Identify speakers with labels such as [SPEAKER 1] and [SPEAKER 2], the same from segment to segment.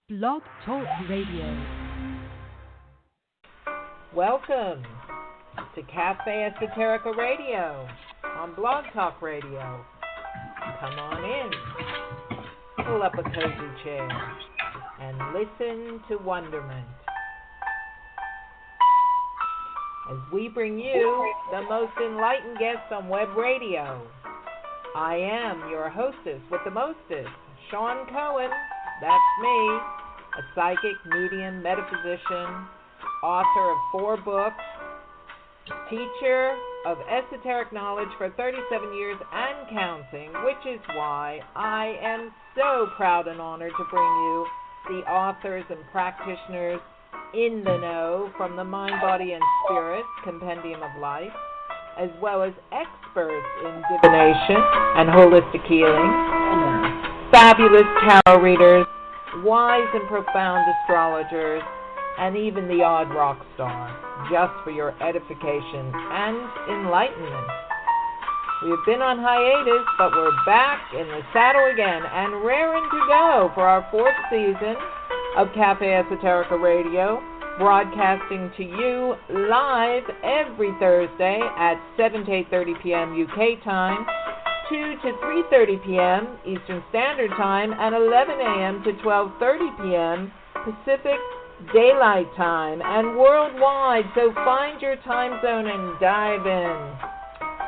[SPEAKER 1] Blog Talk Radio.
[SPEAKER 2] Welcome to Cafe Esoterica Radio on Blog Talk Radio. Come on in, pull up a cozy chair, and listen to wonderment as we bring you the most enlightened guests on web radio. I am your hostess with the mostest, Shawn Cohen. That's me, a psychic, medium, metaphysician, author of 4 books, teacher of esoteric knowledge for 37 years and counting, which is why I am so proud and honored to bring you the authors and practitioners in the know from the Mind, Body, and Spirit Compendium of Life, as well as experts in divination and holistic healing, fabulous tarot readers, wise and profound astrologers, and even the odd rock star, just for your edification and enlightenment. We have been on hiatus, but we're back in the saddle again and raring to go for our 4th season of Cafe Esoterica Radio, broadcasting to you live every Thursday at 7 to 8:30 p.m. UK time, 2 to 3:30 p.m. Eastern Standard Time, and 11 a.m. to 12:30 p.m. Pacific Daylight Time, and worldwide, so find your time zone and dive in.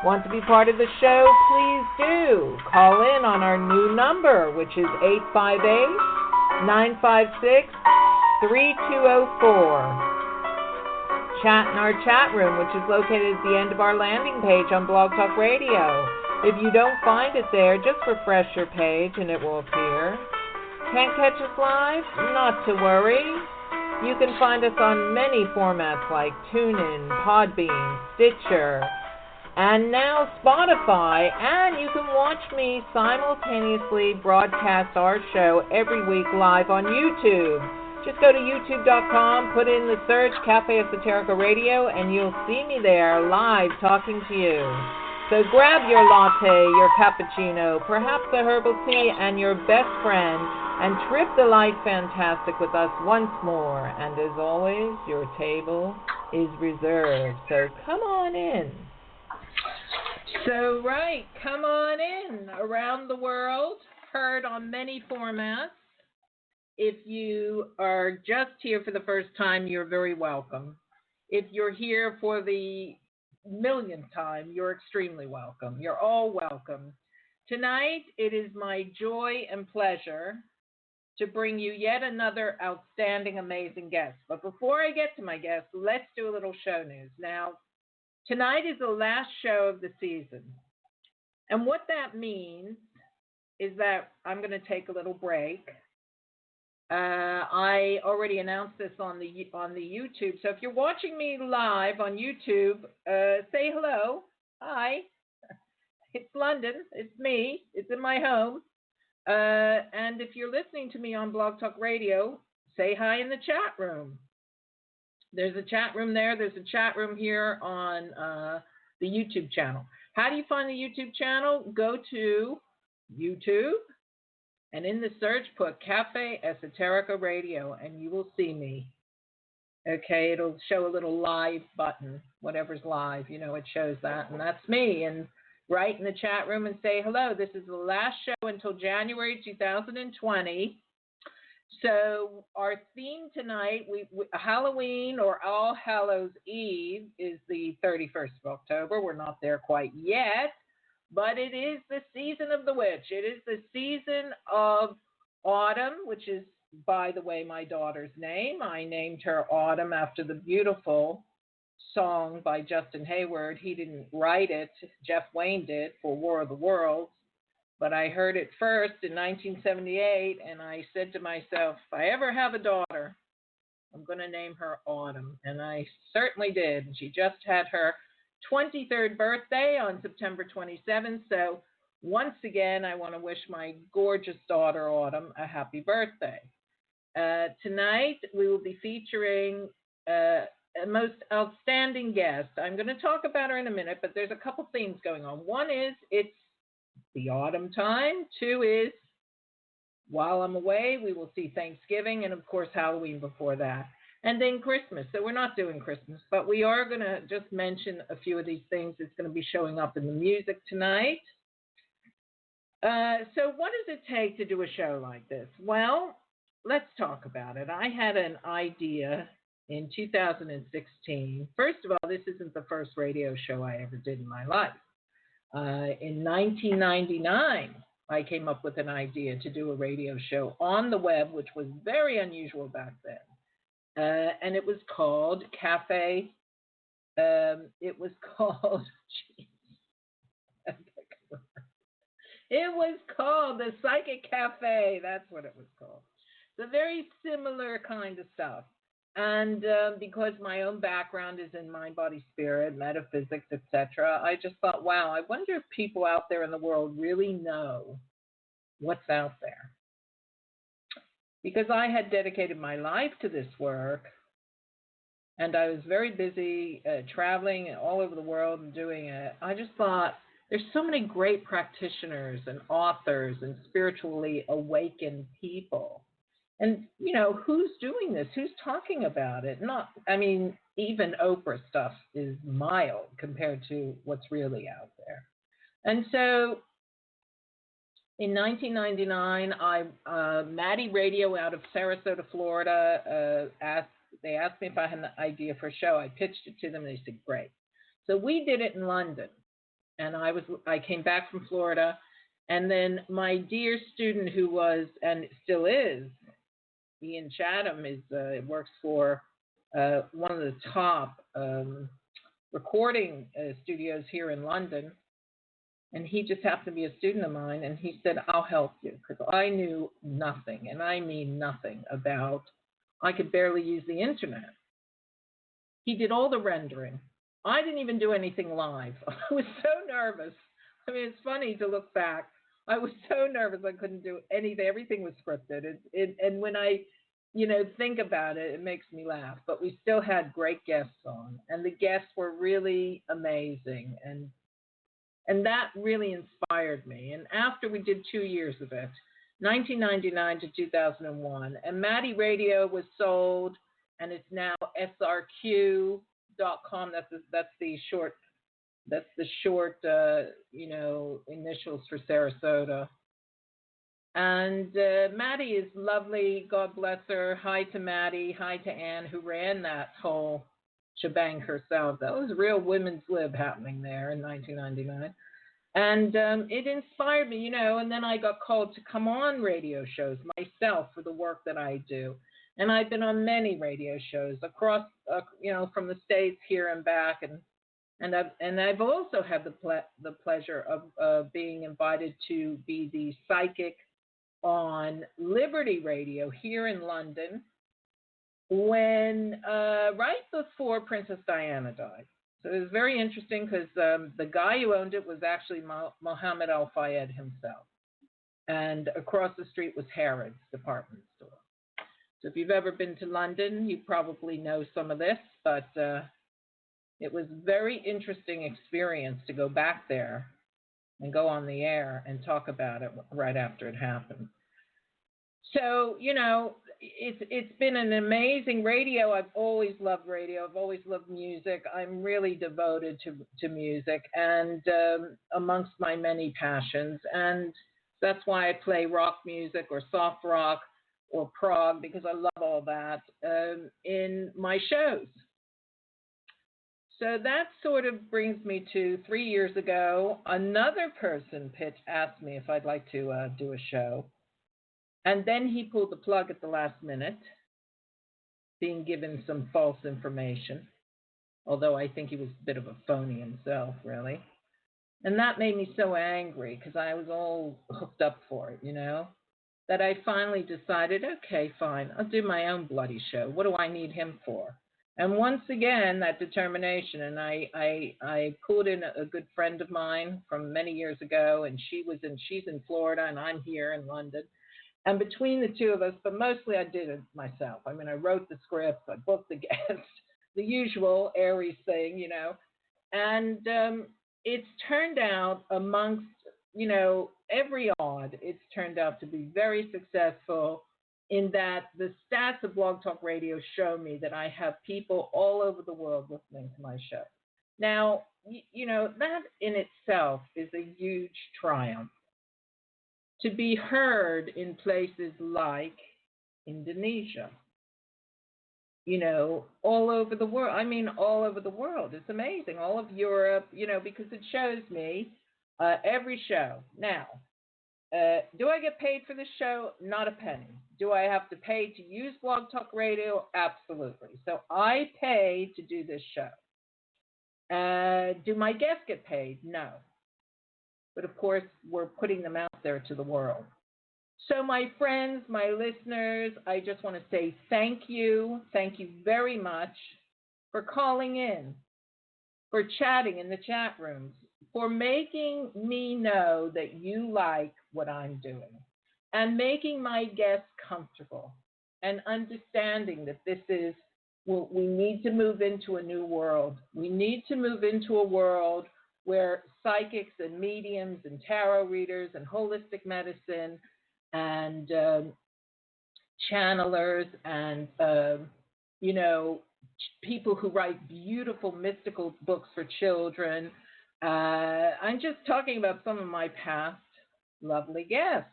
[SPEAKER 2] Want to be part of the show? Please do. Call in on our new number, which is 858-956-3204. Chat in our chat room, which is located at the end of our landing page on Blog Talk Radio. If you don't find it there, just refresh your page and it will appear. Can't catch us live? Not to worry. You can find us on many formats like TuneIn, Podbean, Stitcher, and now Spotify. And you can watch me simultaneously broadcast our show every week live on YouTube. Just go to youtube.com, put in the search Cafe Esoterica Radio, and you'll see me there live talking to you. So grab your latte, your cappuccino, perhaps a herbal tea, and your best friend, and trip the light fantastic with us once more. And as always, your table is reserved. So come on in. So come on in. Around the world, heard on many formats. If you are just here for the first time, you're very welcome. If you're here for the millionth time, you're extremely welcome. You're all welcome. Tonight, it is my joy and pleasure to bring you yet another outstanding, amazing guest. But before I get to my guest, let's do a little show news. Now, tonight is the last show of the season. And what that means is that I'm going to take a little break. I already announced this on the YouTube. So if you're watching me live on YouTube, say hello. Hi. It's London. It's me. It's in my home. And if you're listening to me on Blog Talk Radio, say hi in the chat room. There's a chat room there. There's a chat room here on the YouTube channel. How do you find the YouTube channel? Go to YouTube. And in the search, put Cafe Esoterica Radio, and you will see me. Okay, it'll show a little live button, whatever's live, it shows that, and that's me. And write in the chat room and say hello. This is the last show until January 2020. So our theme tonight, Halloween or All Hallows Eve is the 31st of October. We're not there quite yet. But it is the season of the witch. It is the season of autumn, which is, by the way, my daughter's name. I named her Autumn after the beautiful song by Justin Hayward. He didn't write it. Jeff Wayne did for War of the Worlds. But I heard it first in 1978, and I said to myself, if I ever have a daughter, I'm going to name her Autumn. And I certainly did. And she just had her 23rd birthday on September 27th. So once again, I want to wish my gorgeous daughter, Autumn, a happy birthday. Tonight, we will be featuring a most outstanding guest. I'm going to talk about her in a minute, but there's a couple themes going on. One is it's the autumn time. Two is While I'm away, we will see Thanksgiving and, of course, Halloween before that. And then Christmas. So we're not doing Christmas, but we are going to just mention a few of these things. It's going to be showing up in the music tonight. So what does it take to do a show like this? Well, let's talk about it. I had an idea in 2016. First of all, this isn't the first radio show I ever did in my life. In 1999, I came up with an idea to do a radio show on the web, which was very unusual back then. And it was called Cafe. It was called, it was called the Psychic Cafe. That's what it was called. So very similar kind of stuff. And because my own background is in mind, body, spirit, metaphysics, etc., I just thought, wow, I wonder if people out there in the world really know what's out there. Because I had dedicated my life to this work, and I was very busy traveling all over the world and doing it. I just thought, there's so many great practitioners and authors and spiritually awakened people. And, you know, who's doing this? Who's talking about it? Even Oprah stuff is mild compared to what's really out there. And so in 1999, Maddie Radio out of Sarasota, Florida, they asked me if I had an idea for a show. I pitched it to them, and they said, great. So we did it in London, and I came back from Florida, and then my dear student who was, and still is, Ian Chatham, works for one of the top recording studios here in London. And he just happened to be a student of mine, and he said, I'll help you, because I knew nothing, and I mean nothing about, I could barely use the internet. He did all the rendering. I didn't even do anything live. I was so nervous. I mean, it's funny to look back. I was so nervous I couldn't do anything. Everything was scripted. And when I, think about it, it makes me laugh. But we still had great guests on, and the guests were really amazing. And that really inspired me. And after we did 2 years of it, 1999 to 2001, and Maddie Radio was sold, and it's now srq.com. That's the short initials for Sarasota. And Maddie is lovely. God bless her. Hi to Maddie. Hi to Anne, who ran that whole shebang herself. That was real women's lib happening there in 1999. And it inspired me, and then I got called to come on radio shows myself for the work that I do. And I've been on many radio shows across, from the States here and back. And I've also had the pleasure of being invited to be the psychic on Liberty Radio here in London when right before Princess Diana died. So it was very interesting because the guy who owned it was actually Mohammed Al Fayed himself. And across the street was Harrods department store. So if you've ever been to London, you probably know some of this, but it was a very interesting experience to go back there and go on the air and talk about it right after it happened. So, it's been an amazing radio. I've always loved radio. I've always loved music. I'm really devoted to music and amongst my many passions. And that's why I play rock music or soft rock or prog, because I love all that in my shows. So that sort of brings me to 3 years ago. Another person asked me if I'd like to do a show. And then he pulled the plug at the last minute, being given some false information, although I think he was a bit of a phony himself, really. And that made me so angry because I was all hooked up for it, that I finally decided, okay, fine, I'll do my own bloody show. What do I need him for? And once again, that determination, and I pulled in a good friend of mine from many years ago, and she's in Florida, and I'm here in London. And between the two of us, but mostly I did it myself. I mean, I wrote the scripts, I booked the guests, the usual Aries thing, And it's turned out amongst, every odd, it's turned out to be very successful in that the stats of Blog Talk Radio show me that I have people all over the world listening to my show. Now, that in itself is a huge triumph. To be heard in places like Indonesia, all over the world. I mean, all over the world. It's amazing. All of Europe, because it shows me every show. Now, do I get paid for this show? Not a penny. Do I have to pay to use Blog Talk Radio? Absolutely. So I pay to do this show. Do my guests get paid? No. But of course, we're putting them out there to the world. So my friends, my listeners, I just want to say thank you. Thank you very much for calling in, for chatting in the chat rooms, for making me know that you like what I'm doing, and making my guests comfortable, and understanding that this is, we need to move into a new world. We need to move into a world where psychics and mediums and tarot readers and holistic medicine and channelers and, people who write beautiful mystical books for children. I'm just talking about some of my past lovely guests.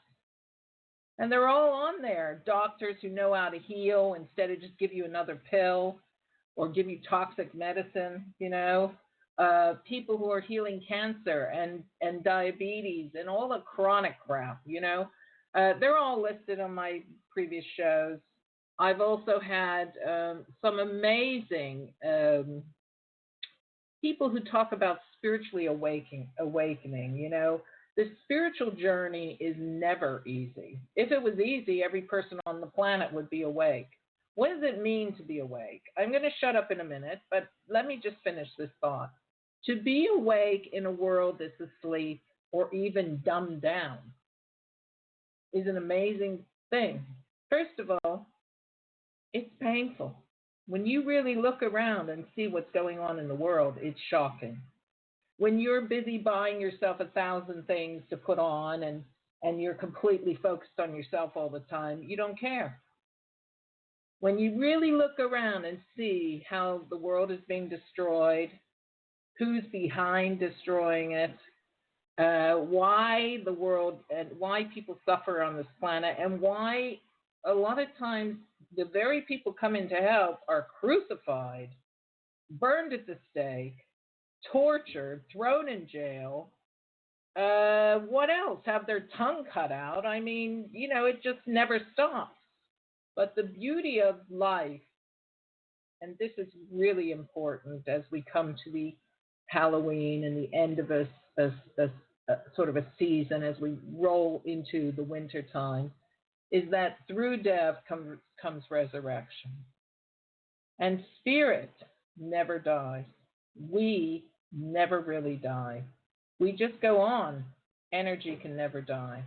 [SPEAKER 2] And they're all on there. Doctors who know how to heal instead of just give you another pill or give you toxic medicine, people who are healing cancer and diabetes and all the chronic crap, they're all listed on my previous shows. I've also had some amazing people who talk about spiritually awakening. The spiritual journey is never easy. If it was easy, every person on the planet would be awake. What does it mean to be awake? I'm going to shut up in a minute, but let me just finish this thought. To be awake in a world that's asleep or even dumbed down is an amazing thing. First of all, it's painful. When you really look around and see what's going on in the world, it's shocking. When you're busy buying yourself 1,000 things to put on and you're completely focused on yourself all the time, you don't care. When you really look around and see how the world is being destroyed, who's behind destroying it, why the world and why people suffer on this planet, and why a lot of times the very people coming to help are crucified, burned at the stake, tortured, thrown in jail. What else? Have their tongue cut out. I mean, it just never stops. But the beauty of life, and this is really important as we come to the Halloween and the end of a sort of a season as we roll into the winter time, is that through death comes resurrection. And spirit never dies. We never really die. We just go on. Energy can never die.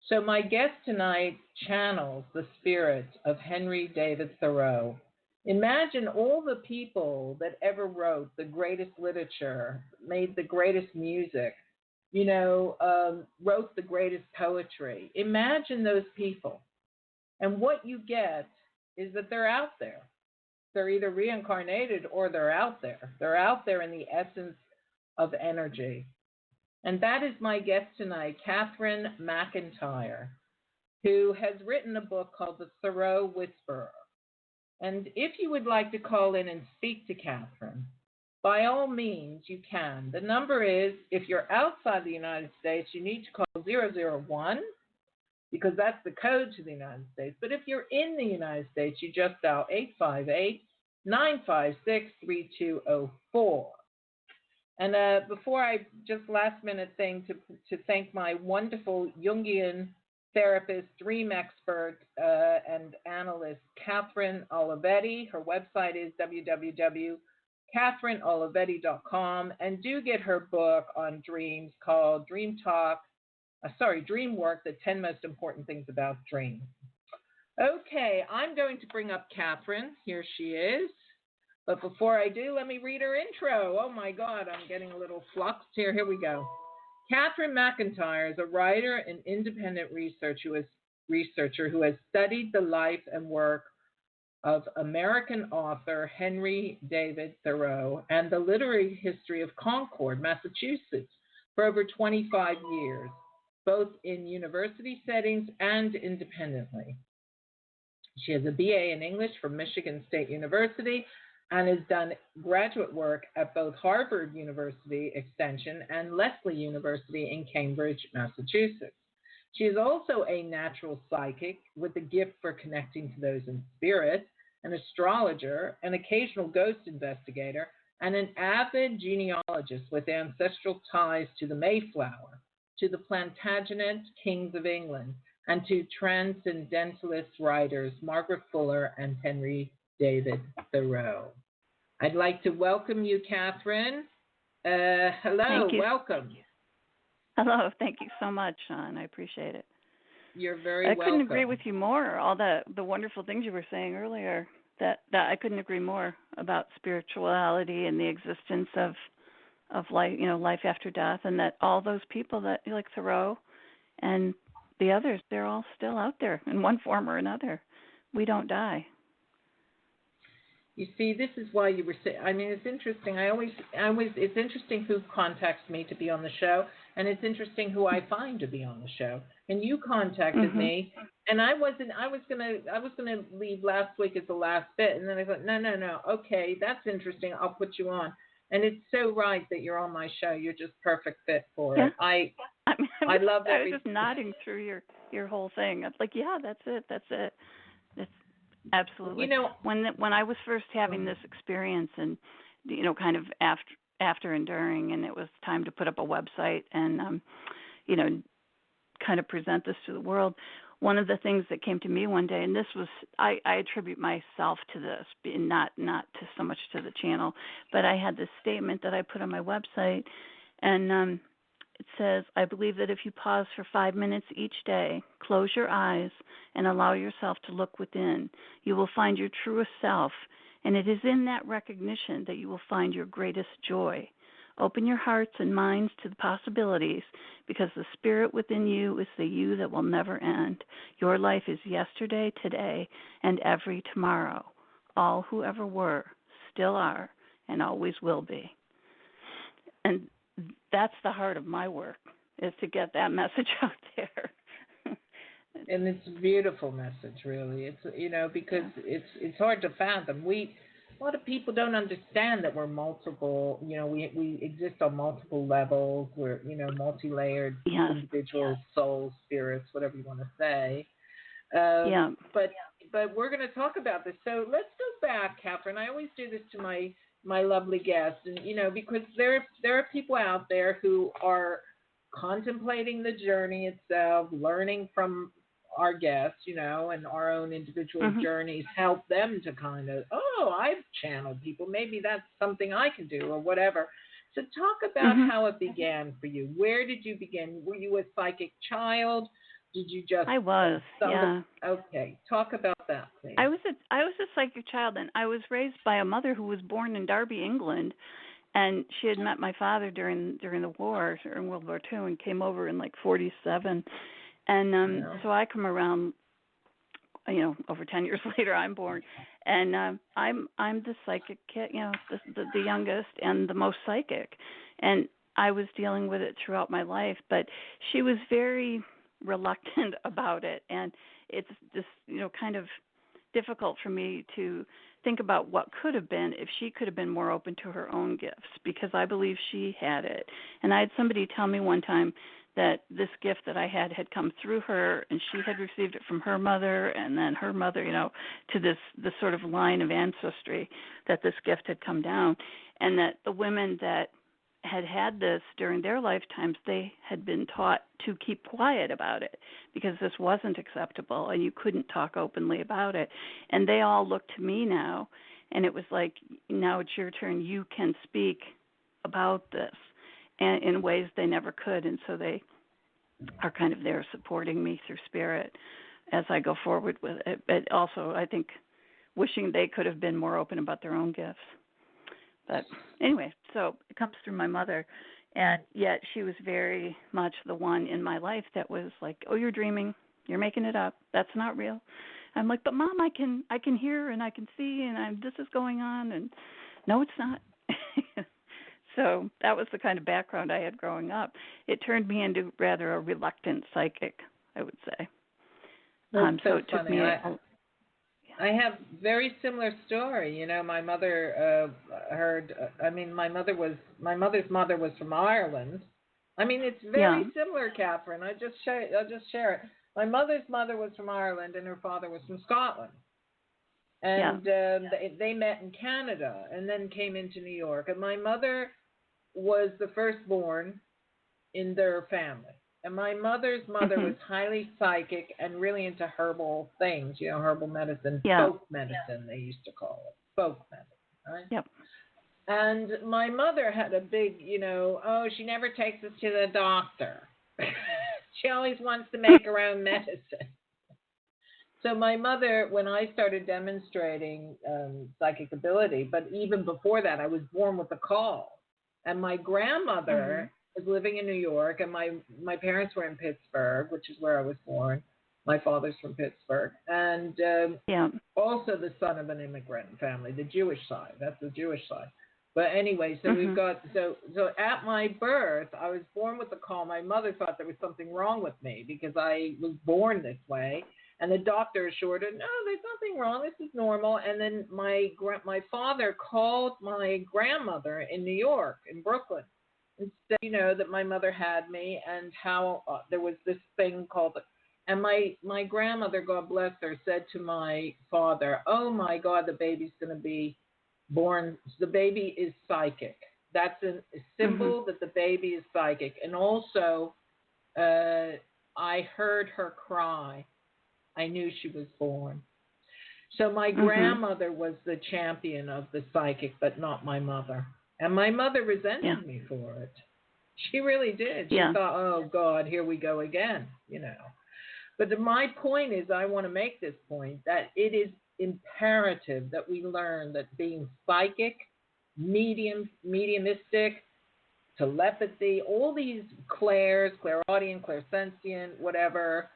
[SPEAKER 2] So my guest tonight channels the spirit of Henry David Thoreau. Imagine all the people that ever wrote the greatest literature, made the greatest music, wrote the greatest poetry. Imagine those people. And what you get is that they're out there. They're either reincarnated or they're out there. They're out there in the essence of energy. And that is my guest tonight, Cathryn McIntyre, who has written a book called The Thoreau Whisperer. And if you would like to call in and speak to Cathryn, by all means, you can. The number is, if you're outside the United States, you need to call 001, because that's the code to the United States. But if you're in the United States, you just dial 858-956-3204. And before I just last minute thing to thank my wonderful Jungian therapist, dream expert, and analyst, Cathryn Olivetti. Her website is www.cathrynolivetti.com, and do get her book on dreams called Dream Work, the 10 Most Important Things About Dreams. Okay, I'm going to bring up Cathryn. Here she is. But before I do, let me read her intro. Oh my God, I'm getting a little fluxed here. Here we go. Cathryn McIntyre is a writer and independent researcher who has studied the life and work of American author Henry David Thoreau and the literary history of Concord, Massachusetts, for over 25 years, both in university settings and independently. She has a BA in English from Michigan State University and has done graduate work at both Harvard University Extension and Lesley University in Cambridge, Massachusetts. She is also a natural psychic with a gift for connecting to those in spirit, an astrologer, an occasional ghost investigator, and an avid genealogist with ancestral ties to the Mayflower, to the Plantagenet kings of England, and to transcendentalist writers Margaret Fuller and Henry David Thoreau. I'd like to welcome you, Cathryn. Hello,
[SPEAKER 3] Thank you.
[SPEAKER 2] welcome.
[SPEAKER 3] Hello, thank you so much, Shawn. I appreciate it.
[SPEAKER 2] You're very welcome.
[SPEAKER 3] I couldn't agree with you more. All the wonderful things you were saying earlier. That I couldn't agree more about spirituality and the existence of life, life after death, and that all those people that like Thoreau and the others, they're all still out there in one form or another. We don't die.
[SPEAKER 2] You see, this is why you were saying. I mean, it's interesting. It's interesting who contacts me to be on the show, and it's interesting who I find to be on the show. And you contacted me, and I was gonna leave last week as the last bit, and then I thought, no, okay, that's interesting. I'll put you on. And it's so right that you're on my show. You're just perfect fit for it. I love everything.
[SPEAKER 3] I was just nodding through your whole thing. I'm like, yeah, that's it. It's absolutely. When I was first having this experience, and kind of after and during, and it was time to put up a website and kind of present this to the world. One of the things that came to me one day, and this was, I attribute myself to this, not to so much to the channel, but I had this statement that I put on my website, and it says, I believe that if you pause for 5 minutes each day, close your eyes, and allow yourself to look within, you will find your truest self, and it is in that recognition that you will find your greatest joy. Open your hearts and minds to the possibilities, because the spirit within you is the you that will never end. Your life is yesterday, today, and every tomorrow. All who ever were, still are, and always will be. And that's the heart of my work, is to get that message out there.
[SPEAKER 2] And it's a beautiful message, really. It's because it's hard to fathom. A lot of people don't understand that we're multiple. We exist on multiple levels. We're multi-layered individuals, souls, spirits, whatever you want to say. But we're going to talk about this. So let's go back, Cathryn. I always do this to my lovely guests, and because there are people out there who are contemplating the journey itself, learning from our guests, and our own individual journeys help them to kind of, I've channeled people. Maybe that's something I can do or whatever. So talk about how it began for you. Where did you begin? Were you a psychic child? Did you just?
[SPEAKER 3] I was. Yeah.
[SPEAKER 2] Okay. Talk about that, please.
[SPEAKER 3] I was a psychic child, and I was raised by a mother who was born in Derby, England, and she had met my father during the war, during World War II, and came over in like 1947. And so I come around, over 10 years later, I'm born, and I'm the psychic kid, the youngest and the most psychic, and I was dealing with it throughout my life. But she was very reluctant about it, and it's just kind of difficult for me to think about what could have been if she could have been more open to her own gifts, because I believe she had it. And I had somebody tell me one time that this gift that I had come through her, and she had received it from her mother, and then her mother, to this sort of line of ancestry, that this gift had come down, and that the women that had this during their lifetimes, they had been taught to keep quiet about it because this wasn't acceptable and you couldn't talk openly about it. And they all look to me now, and it was like, now it's your turn. You can speak about this, and in ways they never could. And so they are kind of there supporting me through spirit as I go forward with it. But also, I think, wishing they could have been more open about their own gifts. But anyway, so it comes through my mother. And yet she was very much the one in my life that was like, oh, you're dreaming. You're making it up. That's not real. I'm like, but Mom, I can hear and I can see and this is going on. And no, it's not. So that was the kind of background I had growing up. It turned me into rather a reluctant psychic, I would say.
[SPEAKER 2] That's
[SPEAKER 3] so it took
[SPEAKER 2] funny.
[SPEAKER 3] me.
[SPEAKER 2] I have very similar story. You know, my mother my mother's mother was from Ireland. I mean, it's very similar, Cathryn. I'll just share it. My mother's mother was from Ireland, and her father was from Scotland. And they met in Canada, and then came into New York. And my mother was the firstborn in their family. And my mother's mother was highly psychic and really into herbal things, you know, herbal medicine, folk medicine, they used to call it, folk medicine, right?
[SPEAKER 3] Yep.
[SPEAKER 2] And my mother had a big, you know, she never takes us to the doctor. She always wants to make her own medicine. So my mother, when I started demonstrating psychic ability, but even before that, I was born with a call. And my grandmother was living in New York, and my parents were in Pittsburgh, which is where I was born. My father's from Pittsburgh. And also the son of an immigrant family, the Jewish side. That's the Jewish side. But anyway, so we've got, so at my birth, I was born with a call. My mother thought there was something wrong with me because I was born this way. And the doctor assured her, no, there's nothing wrong. This is normal. And then my father called my grandmother in New York, in Brooklyn, and said, you know, that my mother had me and how there was this thing called, and my grandmother, God bless her, said to my father, oh, my God, the baby's going to be born. The baby is psychic. That's a symbol that the baby is psychic. And also, I heard her cry. I knew she was born. So my grandmother was the champion of the psychic, but not my mother. And my mother resented me for it. She really did. She thought, oh, God, here we go again, you know. But my point is, I want to make this point, that it is imperative that we learn that being psychic, mediumistic, telepathy, all these clairaudient, clairsentient, whatever,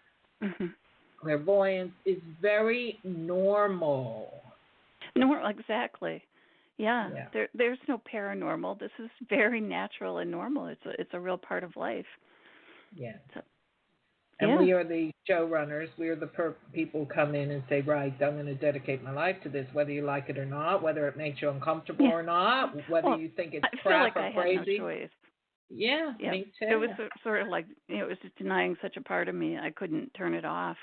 [SPEAKER 2] clairvoyance is very normal.
[SPEAKER 3] Exactly. Yeah. There's no paranormal. This is very natural and normal. It's a real part of life.
[SPEAKER 2] Yeah. And we are the showrunners. We are the people who come in and say, right, I'm going to dedicate my life to this, whether you like it or not, whether it makes you uncomfortable or not, whether you think it's crap or crazy.
[SPEAKER 3] I feel like I had no choice.
[SPEAKER 2] Yeah, me too.
[SPEAKER 3] It was sort of like, it was just denying such a part of me. I couldn't turn it off.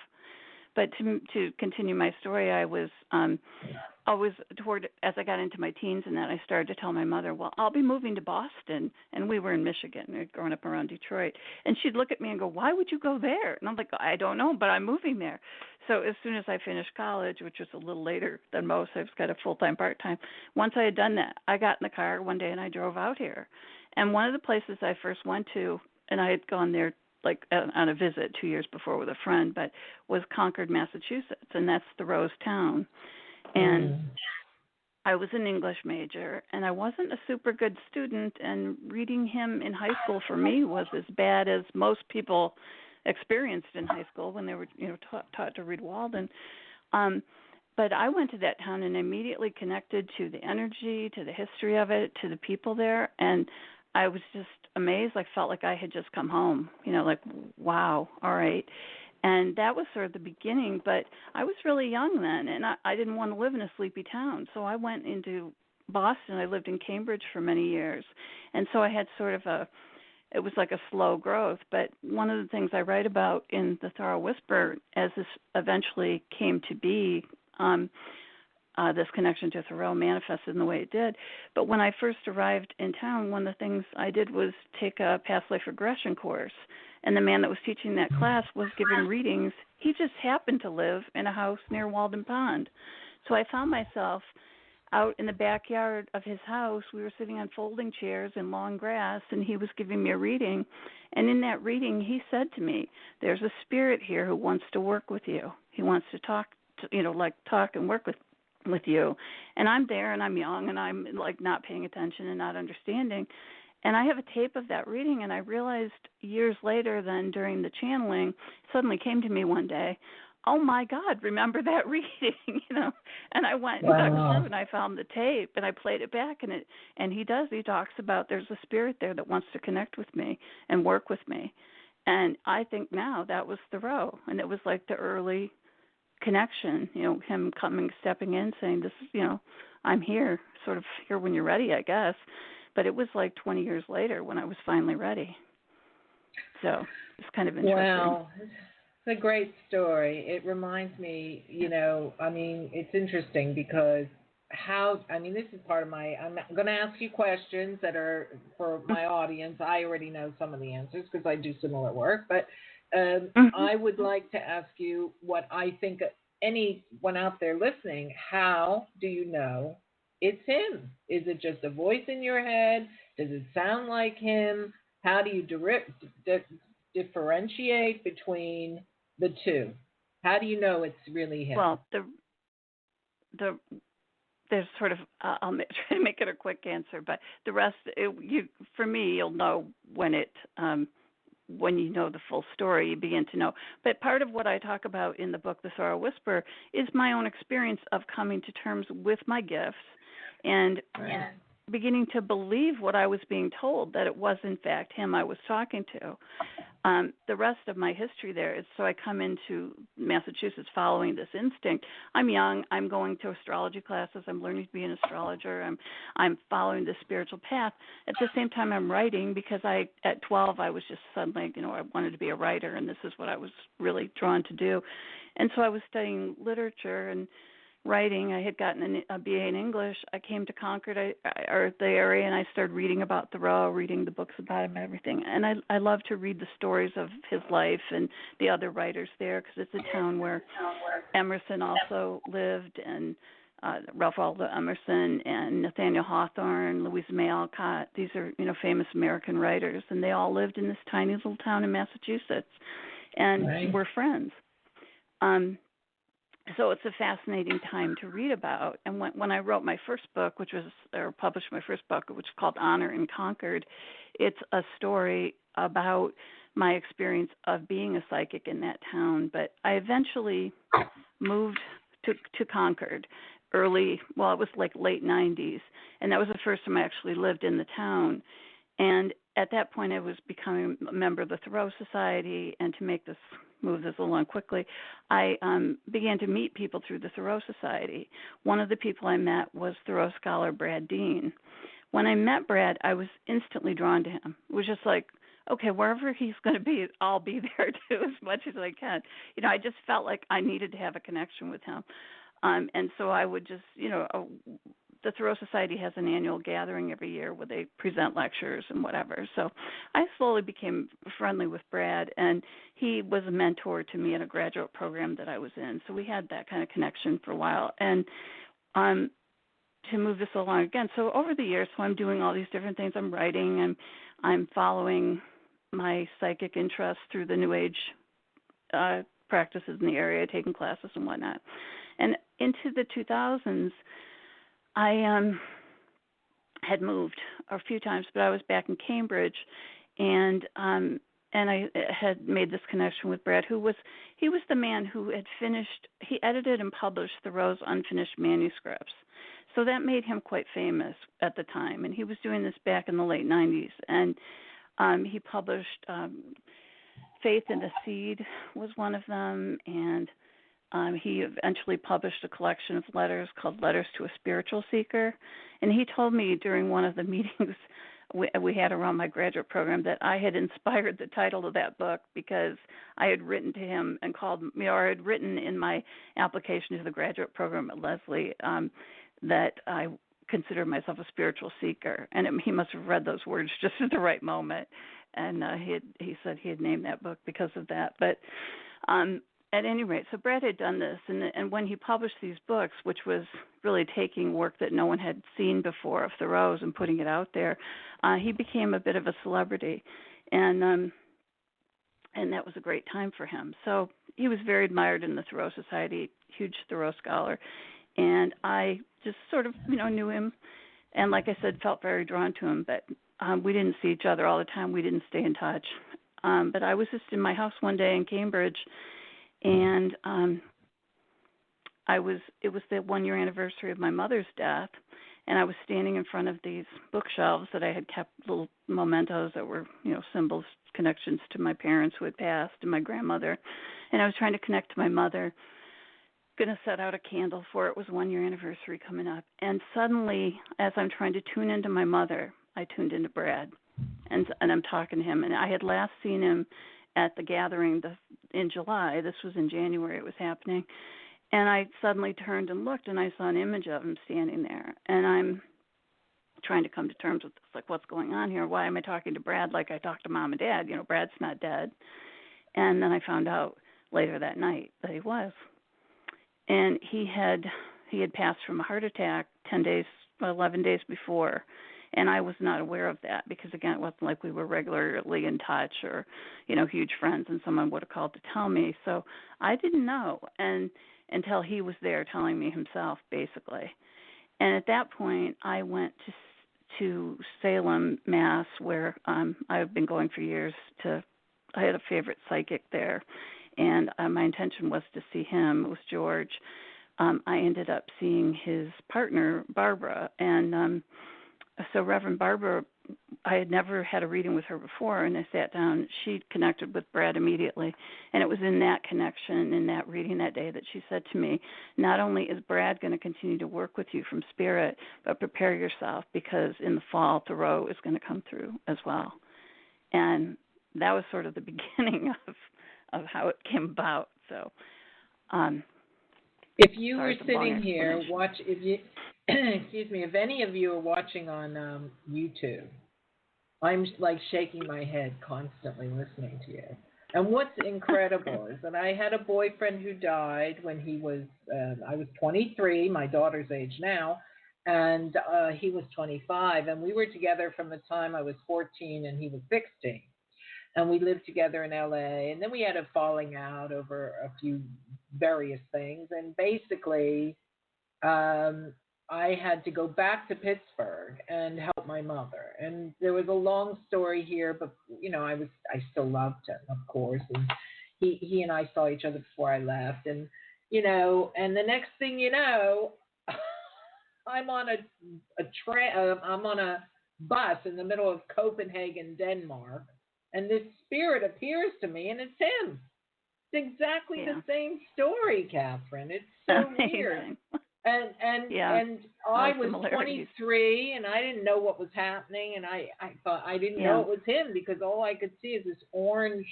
[SPEAKER 3] But to continue my story, I was always as I got into my teens and that, I started to tell my mother, well, I'll be moving to Boston. And we were in Michigan. We had grown up around Detroit. And she'd look at me and go, why would you go there? And I'm like, I don't know, but I'm moving there. So as soon as I finished college, which was a little later than most, I've got a full-time, part-time. Once I had done that, I got in the car one day and I drove out here. And one of the places I first went to, and I had gone there like on a visit 2 years before with a friend, but was Concord, Massachusetts, and that's the Rose Town. And I was an English major, and I wasn't a super good student, and reading him in high school for me was as bad as most people experienced in high school when they were, taught to read Walden. But I went to that town and immediately connected to the energy, to the history of it, to the people there, and I was just amazed. I felt like I had just come home, like, wow, all right. And that was sort of the beginning, but I was really young then, and I didn't want to live in a sleepy town. So I went into Boston. I lived in Cambridge for many years. And so I had sort of it was like a slow growth. But one of the things I write about in The Thorough Whisper, as this eventually came to be, this connection to Thoreau manifested in the way it did. But when I first arrived in town, one of the things I did was take a past life regression course. And the man that was teaching that class was giving readings. He just happened to live in a house near Walden Pond. So I found myself out in the backyard of his house. We were sitting on folding chairs in long grass, and he was giving me a reading. And in that reading, he said to me, there's a spirit here who wants to work with you. He wants to talk and work with you. And I'm there, and I'm young, and I'm like not paying attention and not understanding. And I have a tape of that reading, and I realized years later then during the channeling, suddenly came to me one day, oh my God, remember that reading, And I went and dug through and I found the tape and I played it back, and he talks about there's a spirit there that wants to connect with me and work with me. And I think now that was Thoreau, and it was like the early connection, him stepping in, saying, this is, I'm here, sort of here when you're ready, I guess. But it was like 20 years later when I was finally ready. So it's kind of interesting.
[SPEAKER 2] Wow. It's a great story. It reminds me, it's interesting because this is part of I'm going to ask you questions that are for my audience. I already know some of the answers because I do similar work, but I would like to ask you what I think anyone out there listening, how do you know it's him? Is it just a voice in your head? Does it sound like him? How do you differentiate between the two? How do you know it's really him?
[SPEAKER 3] Well, there's sort of I'll try to make it a quick answer, but the rest, for me, you'll know when you know the full story, you begin to know. But part of what I talk about in the book, The Sorrow Whisperer, is my own experience of coming to terms with my gifts and beginning to believe what I was being told, that it was in fact him I was talking to. The rest of my history there is, so I come into Massachusetts following this instinct. I'm young. I'm going to astrology classes. I'm learning to be an astrologer. I'm following this spiritual path. At the same time, I'm writing because at 12, I was just suddenly, I wanted to be a writer, and this is what I was really drawn to do. And so I was studying literature and writing. I had gotten a BA in English. I came to Concord, or the area, and I started reading about Thoreau, reading the books about him and everything. And I love to read the stories of his life and the other writers there, because it's a town where Emerson also lived, and Ralph Waldo Emerson and Nathaniel Hawthorne, Louisa May Alcott. These are, famous American writers, and they all lived in this tiny little town in Massachusetts, and were friends. So it's a fascinating time to read about. And when I wrote my first book, published my first book, which is called Honor in Concord, it's a story about my experience of being a psychic in that town. But I eventually moved to Concord it was like late 90s. And that was the first time I actually lived in the town. And at that point, I was becoming a member of the Thoreau Society, and to move this along quickly, I began to meet people through the Thoreau Society. One of the people I met was Thoreau scholar Brad Dean. When I met Brad, I was instantly drawn to him. It was just like, okay, wherever he's going to be, I'll be there too, as much as I can. I just felt like I needed to have a connection with him. And so I would just, the Thoreau Society has an annual gathering every year where they present lectures and whatever. So I slowly became friendly with Brad, and he was a mentor to me in a graduate program that I was in. So we had that kind of connection for a while. And to move this along again, so over the years, so I'm doing all these different things. I'm writing, and I'm following my psychic interests through the New Age practices in the area, taking classes and whatnot. And into the 2000s, I had moved a few times, but I was back in Cambridge, and I had made this connection with Brad, he was the man who had he edited and published Thoreau's unfinished manuscripts. So that made him quite famous at the time, and he was doing this back in the late 90s. And he published Faith in the Seed was one of them, and he eventually published a collection of letters called Letters to a Spiritual Seeker. And he told me during one of the meetings we had around my graduate program that I had inspired the title of that book because I had written to him and I had written in my application to the graduate program at Lesley that I consider myself a spiritual seeker. And he must have read those words just at the right moment. And he said he had named that book because of that. But at any rate, so Brad had done this, and when he published these books, which was really taking work that no one had seen before of Thoreau's and putting it out there, he became a bit of a celebrity, and that was a great time for him. So he was very admired in the Thoreau Society, huge Thoreau scholar, and I just sort of, knew him, and like I said, felt very drawn to him. But we didn't see each other all the time. We didn't stay in touch. But I was just in my house one day in Cambridge, and it was the 1-year anniversary of my mother's death, and I was standing in front of these bookshelves that I had kept, little mementos that were, symbols, connections to my parents who had passed and my grandmother, and I was trying to connect to my mother, going to set out a candle for it. It was 1-year anniversary coming up, and suddenly, as I'm trying to tune into my mother, I tuned into Brad, and I'm talking to him, and I had last seen him at the gathering in July. This was in January. It was happening. And I suddenly turned and looked, and I saw an image of him standing there. And I'm trying to come to terms with this, like, what's going on here? Why am I talking to Brad like I talked to Mom and Dad? Brad's not dead. And then I found out later that night that he was. And he had passed from a heart attack 11 days before. And I was not aware of that because, again, it wasn't like we were regularly in touch or, huge friends, and someone would have called to tell me. So I didn't know until he was there telling me himself, basically. And at that point, I went to Salem, Mass, where I've been going for years. I had a favorite psychic there, and my intention was to see him. It was George. I ended up seeing his partner, Barbara, and so Reverend Barbara, I had never had a reading with her before, and I sat down. She connected with Brad immediately, and it was in that connection, in that reading that day, that she said to me, not only is Brad going to continue to work with you from spirit, but prepare yourself, because in the fall, Thoreau is going to come through as well. And that was sort of the beginning of how it came about. So,
[SPEAKER 2] if you were sitting here, excuse me, if any of you are watching on YouTube, I'm like shaking my head constantly listening to you. And what's incredible is that I had a boyfriend who died when he was, I was 23, my daughter's age now, and he was 25. And we were together from the time I was 14 and he was 16. And we lived together in LA. And then we had a falling out over a few various things. And basically, I had to go back to Pittsburgh and help my mother. And there was a long story here, but I still loved him, of course. And he and I saw each other before I left. And and the next thing you know, I'm on I'm on a bus in the middle of Copenhagen, Denmark, and this spirit appears to me, and it's him. It's exactly the same story, Cathryn. It's so weird. And I was 23, and I didn't know what was happening, and I thought I didn't know it was him, because all I could see is this orange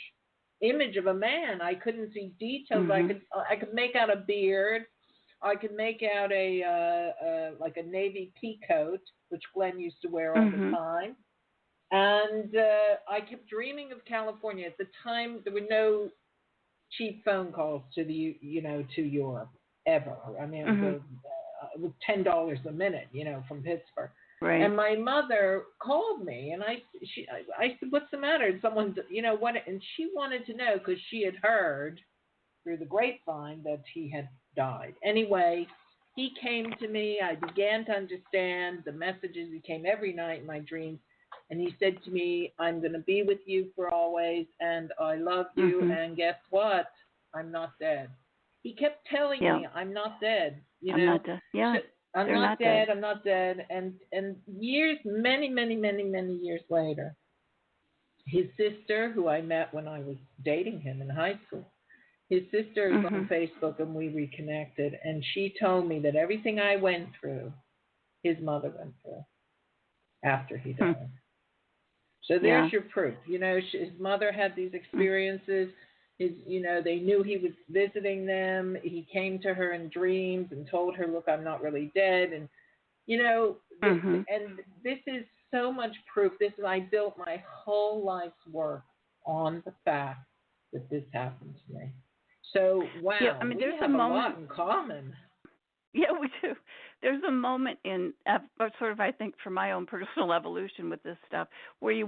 [SPEAKER 2] image of a man. I couldn't see details. Mm-hmm. I could make out a beard. I could make out like a navy pea coat, which Glenn used to wear all the time. And I kept dreaming of California. At the time, there were no cheap phone calls to to Europe ever. I mean, it was $10 a minute, from Pittsburgh. Right. And my mother called me, and I said, "What's the matter?" And someone, what? And she wanted to know, because she had heard through the grapevine that he had died. Anyway, he came to me. I began to understand the messages. He came every night in my dreams. And he said to me, "I'm going to be with you for always, and I love you, and guess what? I'm not dead." He kept telling me, "I'm not dead."
[SPEAKER 3] I'm not dead. Yeah.
[SPEAKER 2] I'm not dead. I'm not dead. And years, many, many, many, many years later, his sister, who I met when I was dating him in high school, his sister is on Facebook, and we reconnected. And she told me that everything I went through, his mother went through after he died. So there's your proof. His mother had these experiences. They knew he was visiting them. He came to her in dreams and told her, "Look, I'm not really dead." And, and this is so much proof. I built my whole life's work on the fact that this happened to me. So, wow, we have a lot in common.
[SPEAKER 3] Yeah, we do. There's a moment in sort of, I think, for my own personal evolution with this stuff, where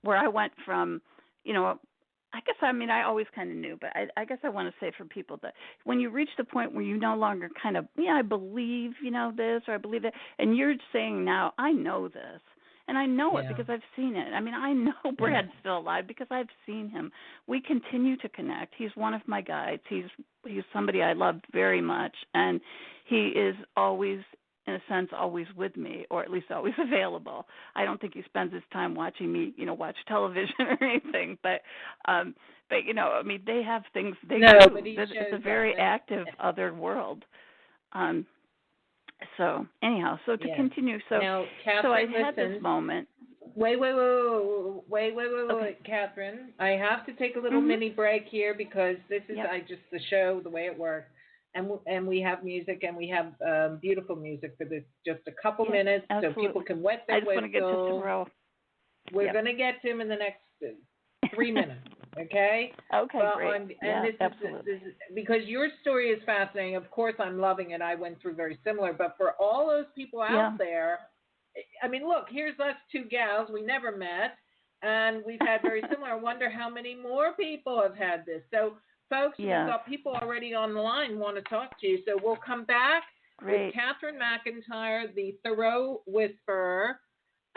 [SPEAKER 3] I went from, I guess, I always kind of knew, but I guess I want to say for people that when you reach the point where you no longer kind of, I believe, this, or I believe that, and you're saying now, I know this, And I know it because I've seen it. I mean, I know Brad's still alive because I've seen him. We continue to connect. He's one of my guides. He's somebody I love very much, and he is always, in a sense, always with me, or at least always available. I don't think he spends his time watching me, watch television or anything. But I mean, they have things they do.
[SPEAKER 2] But
[SPEAKER 3] It's a very active other world. So anyhow, to continue,
[SPEAKER 2] now, Cathryn,
[SPEAKER 3] I had this moment.
[SPEAKER 2] Wait, Cathryn. I have to take a little mini break here because this is the show, the way it works, and we have music and we have beautiful music for this. Just a couple minutes, so people can wet their whistle. I just want to get to Thoreau. We're going to get to him in the next 3 minutes. Okay.
[SPEAKER 3] Okay, great.
[SPEAKER 2] This is because your story is fascinating. Of course, I'm loving it. I went through very similar, but for all those people out there, I mean, look, here's us two gals. We never met, and we've had very similar. I wonder how many more people have had this. So, folks, we've got people already on the line want to talk to you. So we'll come back with Cathryn McIntyre, the Thoreau Whisperer.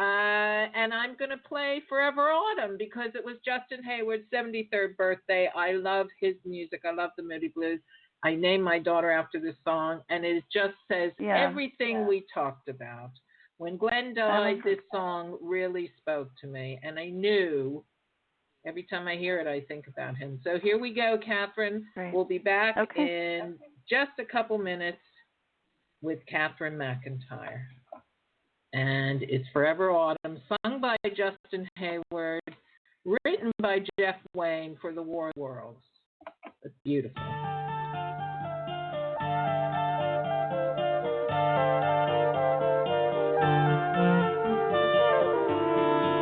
[SPEAKER 2] And I'm going to play Forever Autumn because it was Justin Hayward's 73rd birthday. I love his music. I love the Moody Blues. I named my daughter after this song, and it just says everything we talked about. When Glenn died, this song really spoke to me, and I knew every time I hear it, I think about him. So here we go, Cathryn. We'll be back in just a couple minutes with Cathryn McIntyre. And it's Forever Autumn, sung by Justin Hayward, written by Jeff Wayne for the War Worlds. It's beautiful.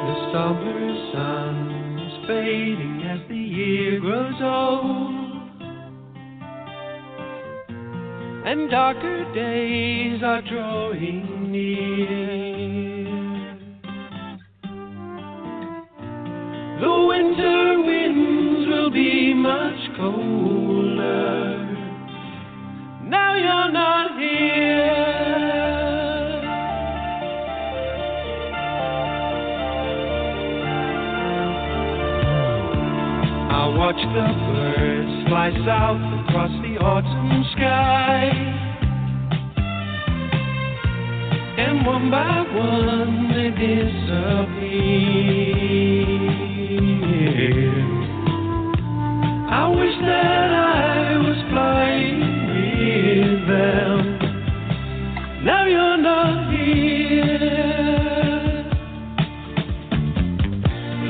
[SPEAKER 4] The summer sun is fading as the year grows old, and darker days are drawing near. The winter winds will be much colder. Now you're not here. I watch the birds fly south across the autumn sky, and one by one they disappear. I wish that I was flying with them. Now you're not here.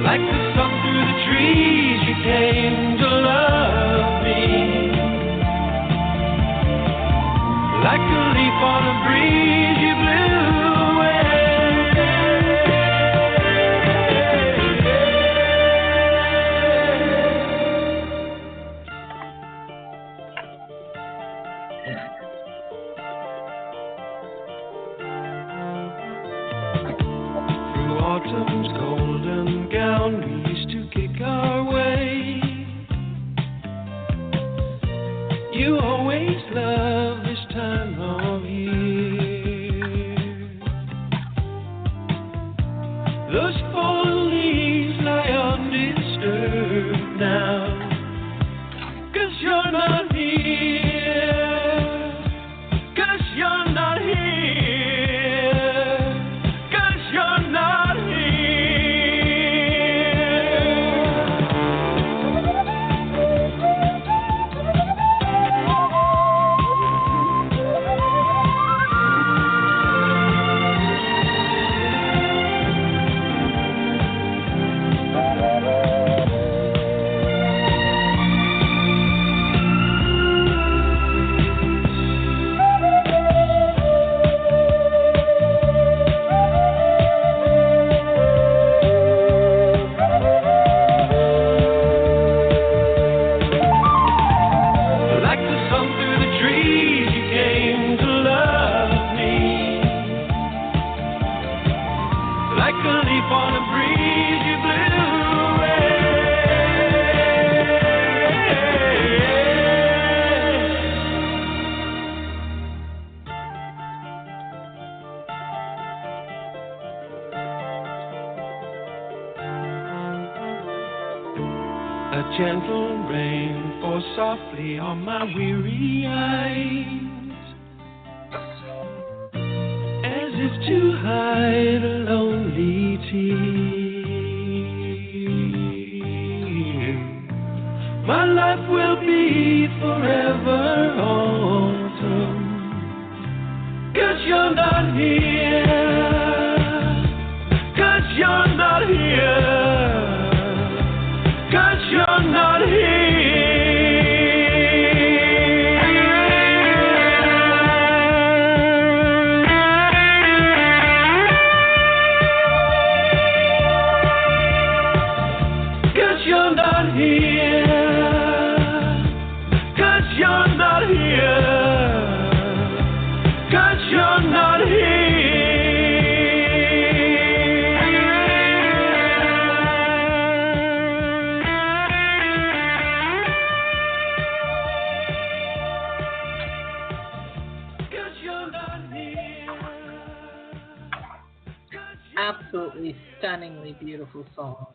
[SPEAKER 4] Like the sun through the trees, you came to love me. Like a leaf on a breeze, you blew away. Through autumn's golden gown, we used to kick our way. You always loved this time of year. A gentle rain falls softly on my weary eyes, as if to hide a lonely tear. My life will be forever autumn, 'cause you're not here, 'cause you're not here, 'cause you're not here.
[SPEAKER 2] Absolutely stunningly beautiful song.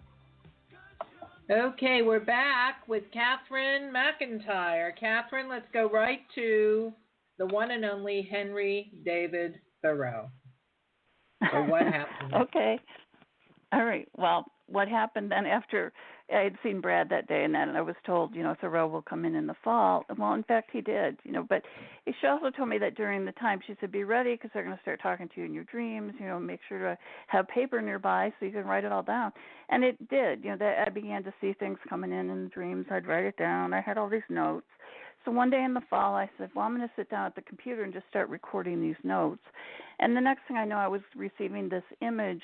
[SPEAKER 2] Okay, we're back with Cathryn McIntyre. Cathryn, let's go right to the one and only Henry David Thoreau. So what happened?
[SPEAKER 3] Okay. All right. Well, what happened then after I had seen Brad that day, and then I was told, Thoreau will come in the fall. Well, in fact, he did, but she also told me that during the time, she said, be ready because they're going to start talking to you in your dreams, make sure to have paper nearby so you can write it all down. And it did, that I began to see things coming in the dreams. I'd write it down. I had all these notes. So one day in the fall, I said, well, I'm going to sit down at the computer and just start recording these notes. And the next thing I know, I was receiving this image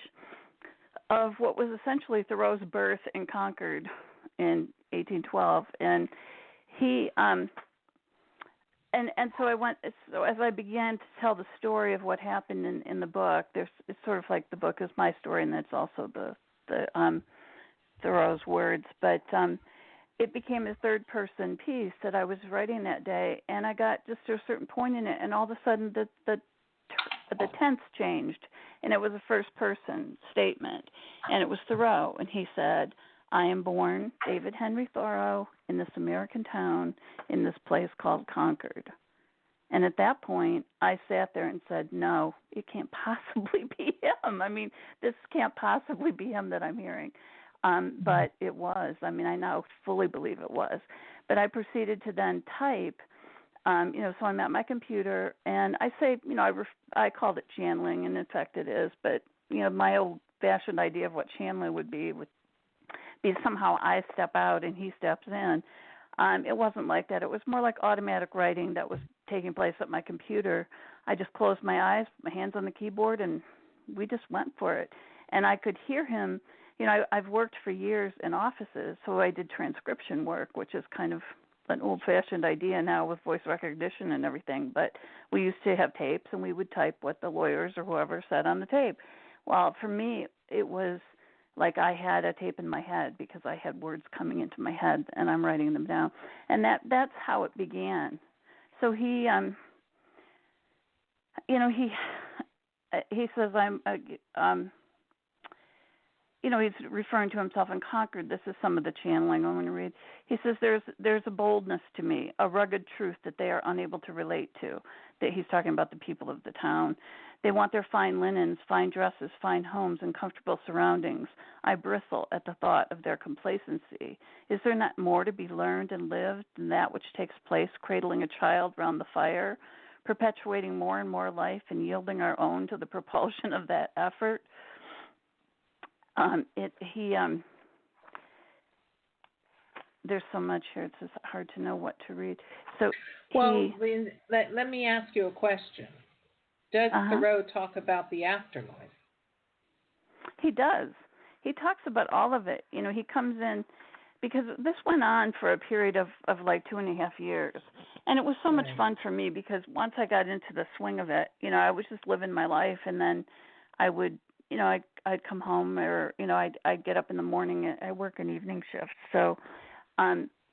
[SPEAKER 3] of what was essentially Thoreau's birth in Concord in 1812, and he and so I went. So as I began to tell the story of what happened in the book, it's sort of like the book is my story, and that's also the Thoreau's words, but it became a third person piece that I was writing that day, and I got just to a certain point in it, and all of a sudden the tense changed, and it was a first-person statement, and it was Thoreau, and he said, I am born David Henry Thoreau in this American town in this place called Concord. And at that point, I sat there and said, no, it can't possibly be him. I mean, this can't possibly be him that I'm hearing. But it was. I mean, I now fully believe it was. But I proceeded to then type. So I'm at my computer, and I say, I called it channeling, and in fact it is, but, my old-fashioned idea of what channeling would be somehow I step out and he steps in. It wasn't like that. It was more like automatic writing that was taking place at my computer. I just closed my eyes, put my hands on the keyboard, and we just went for it. And I could hear him. I've worked for years in offices, so I did transcription work, which is kind of an old-fashioned idea now with voice recognition and everything, but we used to have tapes, and we would type what the lawyers or whoever said on the tape. Well, for me, it was like I had a tape in my head because I had words coming into my head, and I'm writing them down. And that's how it began. So he says he's referring to himself in Concord. This is some of the channeling I'm going to read. He says, there's a boldness to me, a rugged truth that they are unable to relate to. That he's talking about the people of the town. They want their fine linens, fine dresses, fine homes, and comfortable surroundings. I bristle at the thought of their complacency. Is there not more to be learned and lived than that which takes place cradling a child round the fire, perpetuating more and more life and yielding our own to the propulsion of that effort? There's so much here, it's just hard to know what to read. So,
[SPEAKER 2] let me ask you a question. Does Thoreau talk about the afterlife?
[SPEAKER 3] He does. He talks about all of it. He comes in, because this went on for a period of like 2.5 years. And it was so much fun for me because once I got into the swing of it, I was just living my life, and then I would, I'd come home, or, I'd get up in the morning. I work an evening shift. So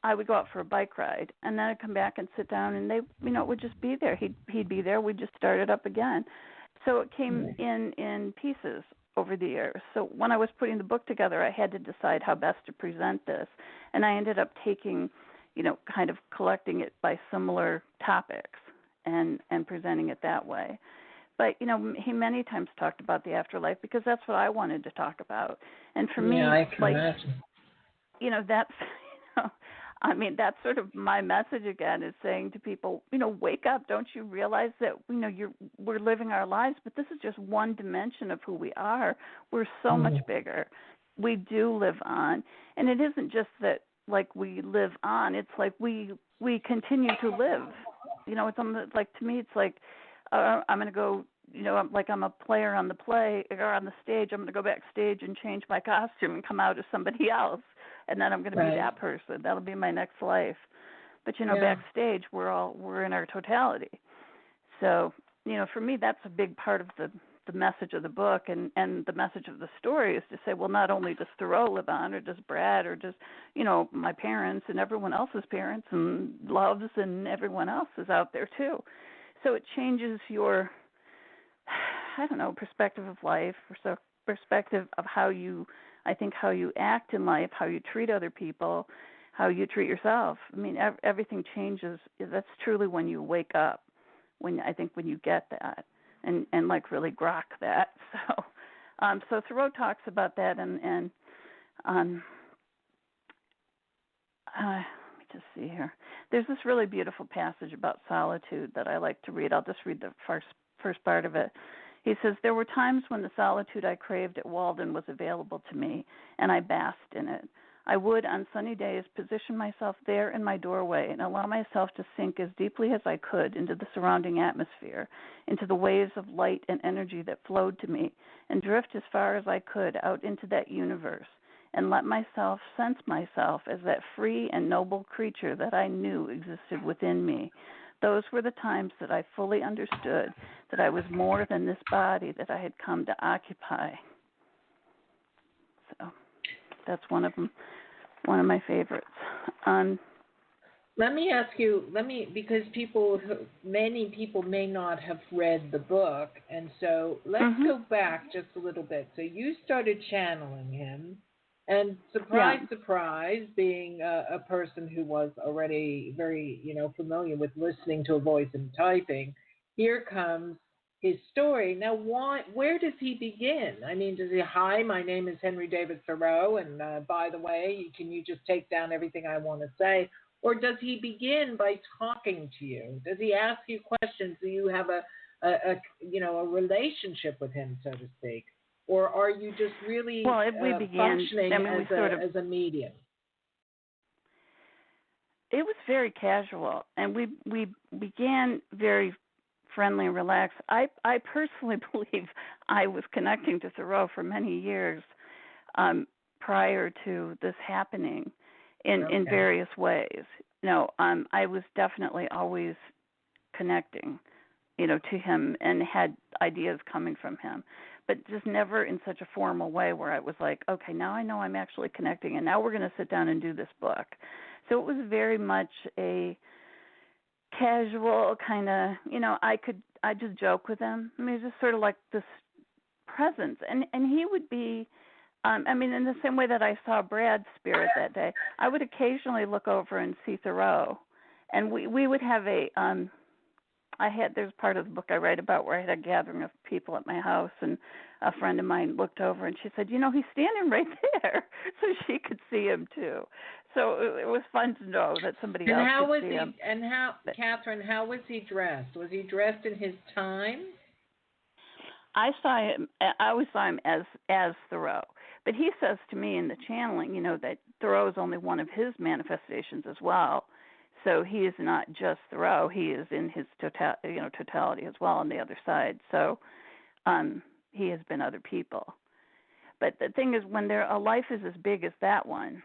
[SPEAKER 3] I would go out for a bike ride, and then I'd come back and sit down, and they, it would just be there. He'd be there. We'd just start it up again. So it came in pieces. over the years. So when I was putting the book together, I had to decide how best to present this, and I ended up taking, kind of collecting it by similar topics and presenting it that way. But, he many times talked about the afterlife because that's what I wanted to talk about. And for me,
[SPEAKER 2] I can imagine.
[SPEAKER 3] That's, that's sort of my message again, is saying to people, wake up. Don't you realize that, we're living our lives, but this is just one dimension of who we are. We're so much bigger. We do live on. And it isn't just that, like, we live on. It's like we continue to live. It's to me, it's like, I'm going to go, I'm a player on the play or on the stage. I'm going to go backstage and change my costume and come out as somebody else. And then I'm going to be that person. That'll be my next life. But, backstage, we're in our totality. So, for me, that's a big part of the message of the book and the message of the story is to say, well, not only does Thoreau live on, or does Brad, or does, my parents and everyone else's parents and Loves and everyone else is out there too. So it changes your, perspective of life, or perspective of how you act in life, how you treat other people, how you treat yourself. I mean, everything changes. That's truly when you wake up, when you get that and like really grok that. So Thoreau talks about that and let me just see here. There's this really beautiful passage about solitude that I like to read. I'll just read the first part of it. He says, there were times when the solitude I craved at Walden was available to me, and I basked in it. I would, on sunny days, position myself there in my doorway and allow myself to sink as deeply as I could into the surrounding atmosphere, into the waves of light and energy that flowed to me, and drift as far as I could out into that universe, and let myself sense myself as that free and noble creature that I knew existed within me. Those were the times that I fully understood that I was more than this body that I had come to occupy. So that's one of my favorites.
[SPEAKER 2] Let me ask you, because many people may not have read the book, and so let's go back just a little bit. So you started channeling him, and surprise, being a person who was already very, familiar with listening to a voice and typing, here comes his story. Now, where does he begin? I mean, does he, hi, my name is Henry David Thoreau, and by the way, can you just take down everything I want to say? Or does he begin by talking to you? Does he ask you questions? Do you have a relationship with him, so to speak? Or are you just really functioning as a medium?
[SPEAKER 3] It was very casual, and we began very friendly and relaxed. I personally believe I was connecting to Thoreau for many years prior to this happening in various ways. I was definitely always connecting, to him and had ideas coming from him, but just never in such a formal way where I was like, okay, now I know I'm actually connecting, and now we're going to sit down and do this book. So it was very much a casual kind of, I just joke with him. I mean, it was just sort of like this presence, and he would be, in the same way that I saw Brad's spirit that day, I would occasionally look over and see Thoreau, and we would have there's part of the book I write about where I had a gathering of people at my house, and a friend of mine looked over and she said, he's standing right there, so she could see him too. So it was fun to know that somebody else could see him.
[SPEAKER 2] And Cathryn, how was he dressed? Was he dressed in his time?
[SPEAKER 3] I always saw him as Thoreau. But he says to me in the channeling, that Thoreau is only one of his manifestations as well. So he is not just Thoreau; he is in his totality as well on the other side. So he has been other people. But the thing is, when a life is as big as that one,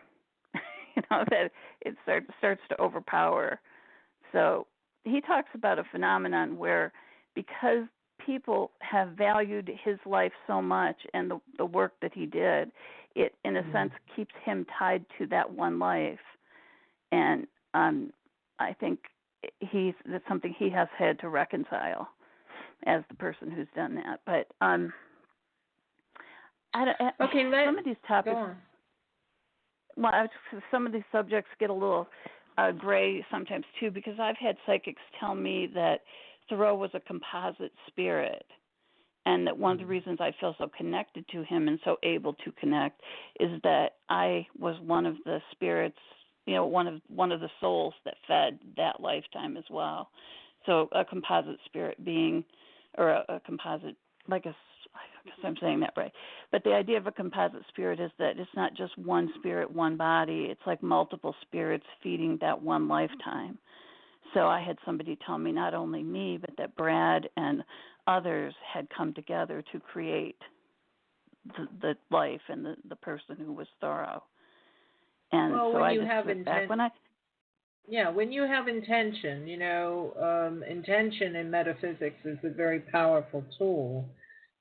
[SPEAKER 3] that it starts to overpower. So he talks about a phenomenon where, because people have valued his life so much and the work that he did, it in a sense keeps him tied to that one life. And I think that's something he has had to reconcile as the person who's done that. But
[SPEAKER 2] Okay,
[SPEAKER 3] some of these topics.
[SPEAKER 2] go on.
[SPEAKER 3] Well, some of these subjects get a little gray sometimes too, because I've had psychics tell me that Thoreau was a composite spirit, and that one of the reasons I feel so connected to him and so able to connect is that I was one of the spirits, one of the souls that fed that lifetime as well. So a composite spirit being, or a composite, I guess I'm saying that right. But the idea of a composite spirit is that it's not just one spirit, one body. It's like multiple spirits feeding that one lifetime. So I had somebody tell me, not only me, but that Brad and others had come together to create the life and the person who was Thoreau. And
[SPEAKER 2] well,
[SPEAKER 3] so
[SPEAKER 2] when
[SPEAKER 3] I
[SPEAKER 2] you
[SPEAKER 3] just
[SPEAKER 2] have
[SPEAKER 3] went back when
[SPEAKER 2] when you have intention, intention in metaphysics is a very powerful tool,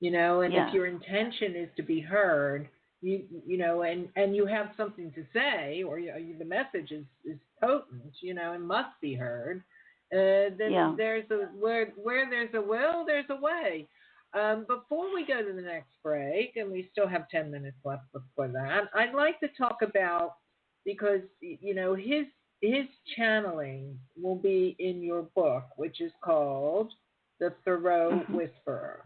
[SPEAKER 2] and if your intention is to be heard, and you have something to say, or the message is potent, and must be heard, then there's where there's a will, there's a way. Before we go to the next break, and we still have 10 minutes left before that, I'd like to talk about, because his channeling will be in your book, which is called The Thoreau Whisperer.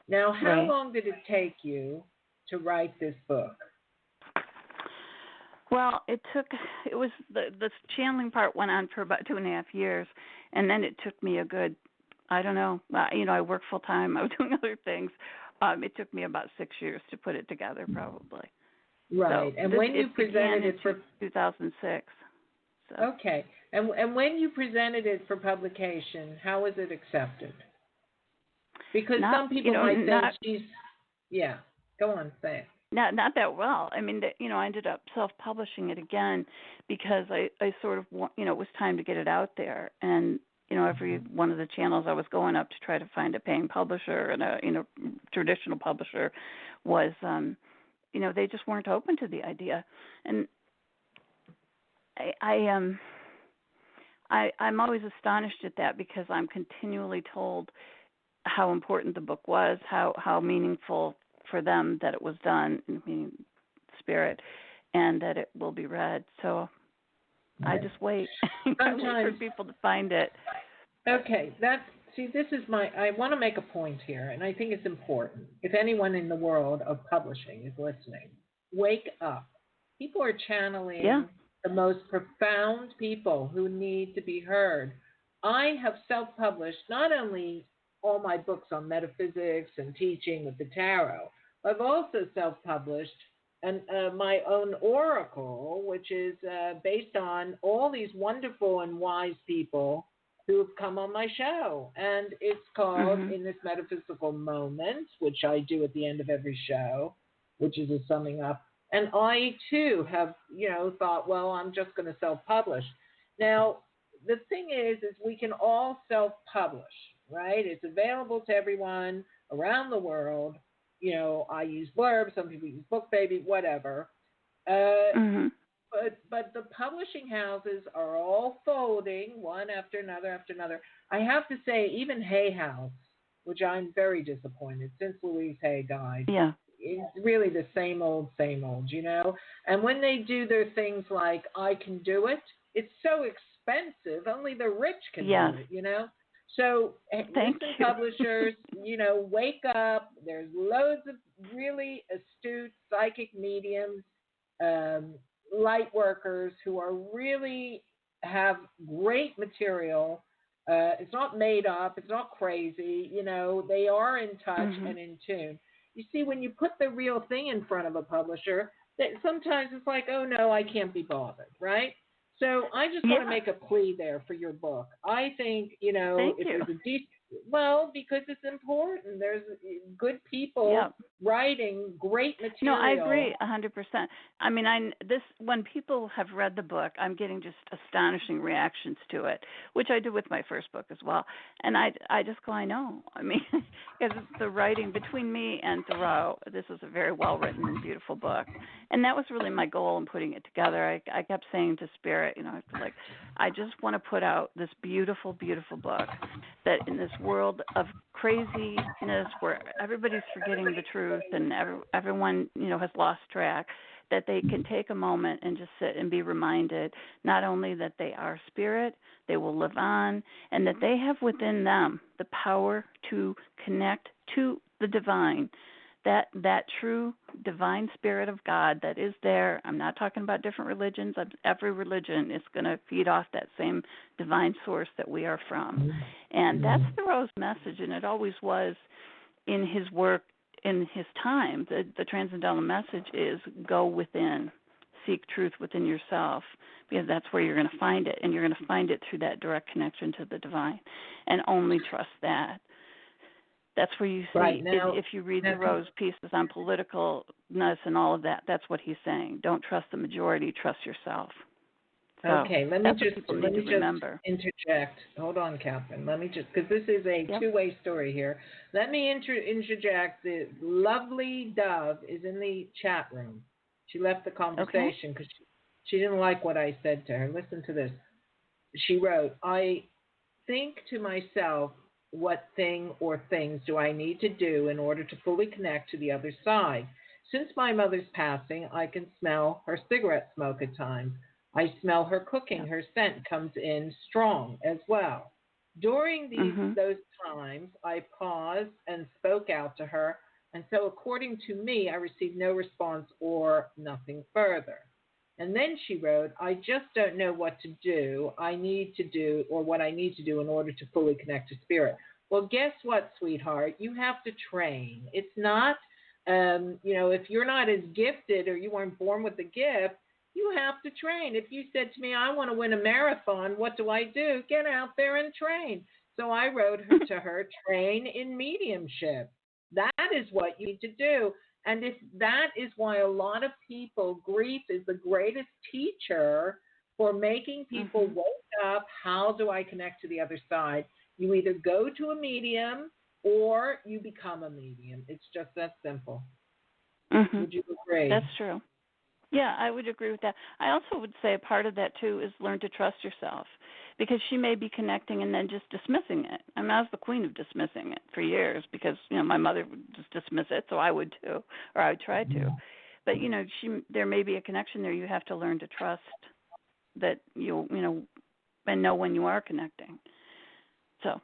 [SPEAKER 2] Now, how long did it take you to write this book?
[SPEAKER 3] Well, it was the channeling part went on for about 2.5 years, and then it took me a good, I don't know, I work full time, I was doing other things. It took me about 6 years to put it together, probably.
[SPEAKER 2] Right,
[SPEAKER 3] so
[SPEAKER 2] and when you presented it for
[SPEAKER 3] 2006. So.
[SPEAKER 2] Okay, and when you presented it for publication, how was it accepted? Because some people might think go on, say it.
[SPEAKER 3] Not that well. I mean, I ended up self-publishing it again because I sort of, it was time to get it out there. And, every one of the channels I was going up to try to find a paying publisher and a, traditional publisher was, they just weren't open to the idea. And I'm always astonished at that because I'm continually told how important the book was, how meaningful for them that it was done, meaning spirit, and that it will be read. So I just wait. I wait for people to find it.
[SPEAKER 2] Okay, this is I want to make a point here, and I think it's important. If anyone in the world of publishing is listening, wake up. People are channeling the most profound people who need to be heard. I have self-published not only all my books on metaphysics and teaching with the tarot, I've also self-published my own oracle, which is based on all these wonderful and wise people who have come on my show. And it's called In This Metaphysical Moment, which I do at the end of every show, which is a summing up. And I, too, have, thought, well, I'm just going to self-publish. Now, the thing is we can all self-publish, right? It's available to everyone around the world. I use Blurb, some people use BookBaby, whatever. But the publishing houses are all folding one after another. I have to say, even Hay House, which I'm very disappointed since Louise Hay died.
[SPEAKER 3] Yeah.
[SPEAKER 2] It's really the same old, And when they do their things like I Can Do It, it's so expensive. Only the rich can do it, So listen, publishers, wake up. There's loads of really astute psychic mediums, light workers who are really have great material. It's not made up. It's not crazy. They are in touch and in tune. You see, when you put the real thing in front of a publisher, that sometimes it's like, oh, no, I can't be bothered, right? So I just want to make a plea there for your book. I think, there's a decent, because it's important. There's good people writing great material.
[SPEAKER 3] No, I agree 100%. I mean, when people have read the book, I'm getting just astonishing reactions to it, which I did with my first book as well. And I just go, I know. I mean, because the writing between me and Thoreau, this was a very well-written and beautiful book. And that was really my goal in putting it together. I kept saying to Spirit, I just want to put out this beautiful, beautiful book that in this world of craziness where everybody's forgetting the truth and everyone, has lost track, that they can take a moment and just sit and be reminded not only that they are spirit, they will live on, and that they have within them the power to connect to the divine, that true divine spirit of God that is there. I'm not talking about different religions. Every religion is going to feed off that same divine source that we are from. And that's Thoreau's message, and it always was in his work. In his time, the transcendental message is go within, seek truth within yourself, because that's where you're going to find it, and you're going to find it through that direct connection to the divine, and only trust that. That's where you see,
[SPEAKER 2] right now,
[SPEAKER 3] if you read Thoreau's pieces on politicalness and all of that, that's what he's saying. Don't trust the majority, trust yourself. So
[SPEAKER 2] okay, let me just
[SPEAKER 3] interject.
[SPEAKER 2] Hold on, Cathryn. Let me just, because this is a two-way story here. Let me interject. The lovely Dove is in the chat room. She left the conversation because she didn't like what I said to her. Listen to this. She wrote, I think to myself, what thing or things do I need to do in order to fully connect to the other side? Since my mother's passing, I can smell her cigarette smoke at times. I smell her cooking. Her scent comes in strong as well. During those times, I paused and spoke out to her, and so according to me, I received no response or nothing further. And then she wrote, I just don't know what to do. What I need to do in order to fully connect to spirit. Well, guess what, sweetheart? You have to train. It's not, if you're not as gifted or you weren't born with the gift, you have to train. If you said to me, I want to win a marathon, what do I do? Get out there and train. So I wrote to her, train in mediumship. That is what you need to do. And if that is why a lot of people, grief is the greatest teacher for making people wake up. How do I connect to the other side? You either go to a medium or you become a medium. It's just that simple. Would you agree?
[SPEAKER 3] That's true. Yeah, I would agree with that. I also would say a part of that, too, is learn to trust yourself, because she may be connecting and then just dismissing it. I mean, I was the queen of dismissing it for years because, my mother would just dismiss it, so I would, too, or I would try to. But, there may be a connection there. You have to learn to trust that and know when you are connecting. So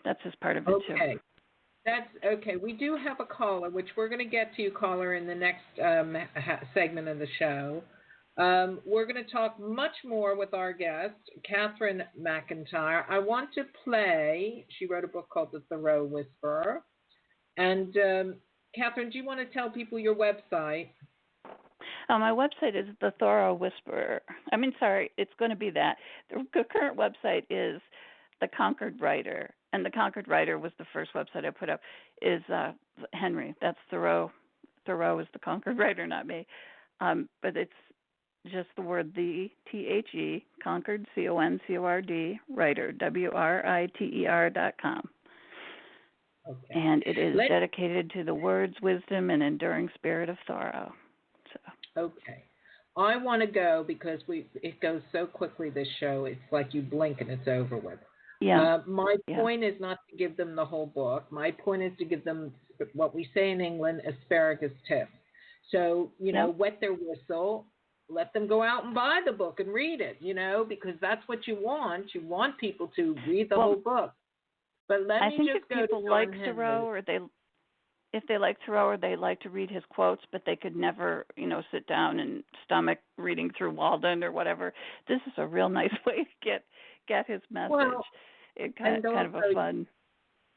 [SPEAKER 3] that's just part of it, too.
[SPEAKER 2] Okay. That's okay. We do have a caller, which we're going to get to you, caller, in the next segment of the show. We're going to talk much more with our guest, Cathryn McIntyre. I want to play, she wrote a book called The Thoreau Whisperer. And Cathryn, do you want to tell people your website?
[SPEAKER 3] My website is The Thoreau Whisperer. It's going to be that. The current website is The Conquered Writer. And The Conquered Writer was the first website I put up, is Henry. That's Thoreau. Thoreau is The Conquered Writer, not me. But it's just the word THE, Conquered, CONCORD, Writer, WRITER.com.
[SPEAKER 2] Okay.
[SPEAKER 3] And it is dedicated to the words, wisdom, and enduring spirit of Thoreau. So.
[SPEAKER 2] Okay. I want to go because it goes so quickly, this show. It's like you blink and it's over with.
[SPEAKER 3] Yeah.
[SPEAKER 2] My point is not to give them the whole book. My point is to give them what we say in England, asparagus tips. So, wet their whistle, let them go out and buy the book and read it, because that's what you want. You want people to read the whole book. But let me just go to
[SPEAKER 3] people like Thoreau, or if they like Thoreau, or they like to read his quotes, but they could never, sit down and stomach reading through Walden or whatever, this is a real nice way to get his message.
[SPEAKER 2] Well,
[SPEAKER 3] It's kind of a fun,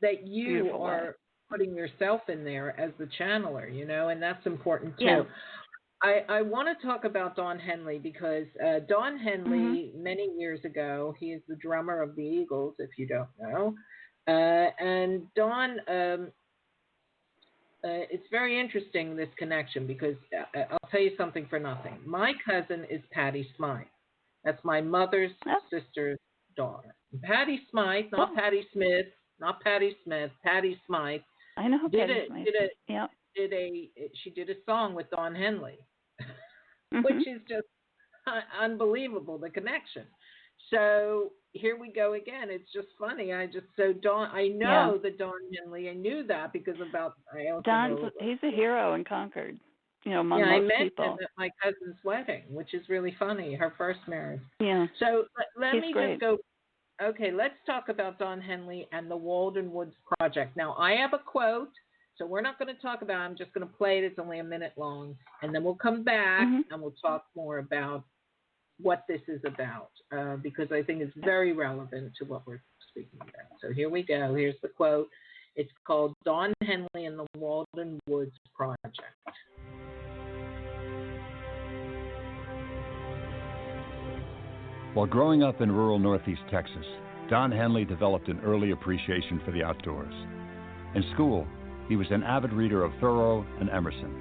[SPEAKER 2] that you are
[SPEAKER 3] way.
[SPEAKER 2] Putting yourself in there as the channeler, and that's important too.
[SPEAKER 3] Yeah.
[SPEAKER 2] I want to talk about Don Henley because Don Henley, many years ago, he is the drummer of the Eagles, if you don't know. And Don, it's very interesting, this connection, because I'll tell you something for nothing. My cousin is Patty Smythe. That's my mother's sister's daughter. Patty Smythe, not Patty Smith, not Patty Smith, Patty Smythe.
[SPEAKER 3] I know Patty Smythe.
[SPEAKER 2] She did a song with Don Henley, which is just unbelievable, the connection. So here we go again. It's just funny. I know that Don Henley. I knew that because
[SPEAKER 3] he's a hero in Concord. Among
[SPEAKER 2] I
[SPEAKER 3] most
[SPEAKER 2] met
[SPEAKER 3] people.
[SPEAKER 2] him at my cousin's wedding, which is really funny. Her first marriage.
[SPEAKER 3] Yeah.
[SPEAKER 2] So let me
[SPEAKER 3] great.
[SPEAKER 2] just go. Okay, let's talk about Don Henley and the Walden Woods Project. Now, I have a quote, so we're not going to talk about it. I'm just going to play it. It's only a minute long, and then we'll come back and we'll talk more about what this is about, because I think it's very relevant to what we're speaking about. So here we go. Here's the quote. It's called Don Henley and the Walden Woods Project.
[SPEAKER 5] While growing up in rural northeast Texas, Don Henley developed an early appreciation for the outdoors. In school, he was an avid reader of Thoreau and Emerson.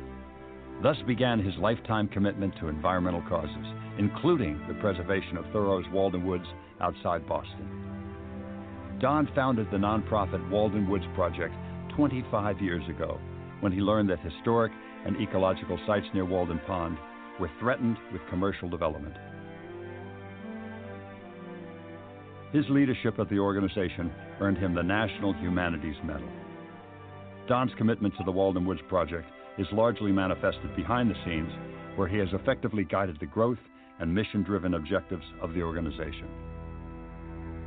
[SPEAKER 5] Thus began his lifetime commitment to environmental causes, including the preservation of Thoreau's Walden Woods outside Boston. Don founded the nonprofit Walden Woods Project 25 years ago when he learned that historic and ecological sites near Walden Pond were threatened with commercial development. His leadership of the organization earned him the National Humanities Medal. Don's commitment to the Walden Woods Project is largely manifested behind the scenes, where he has effectively guided the growth and mission-driven objectives of the organization.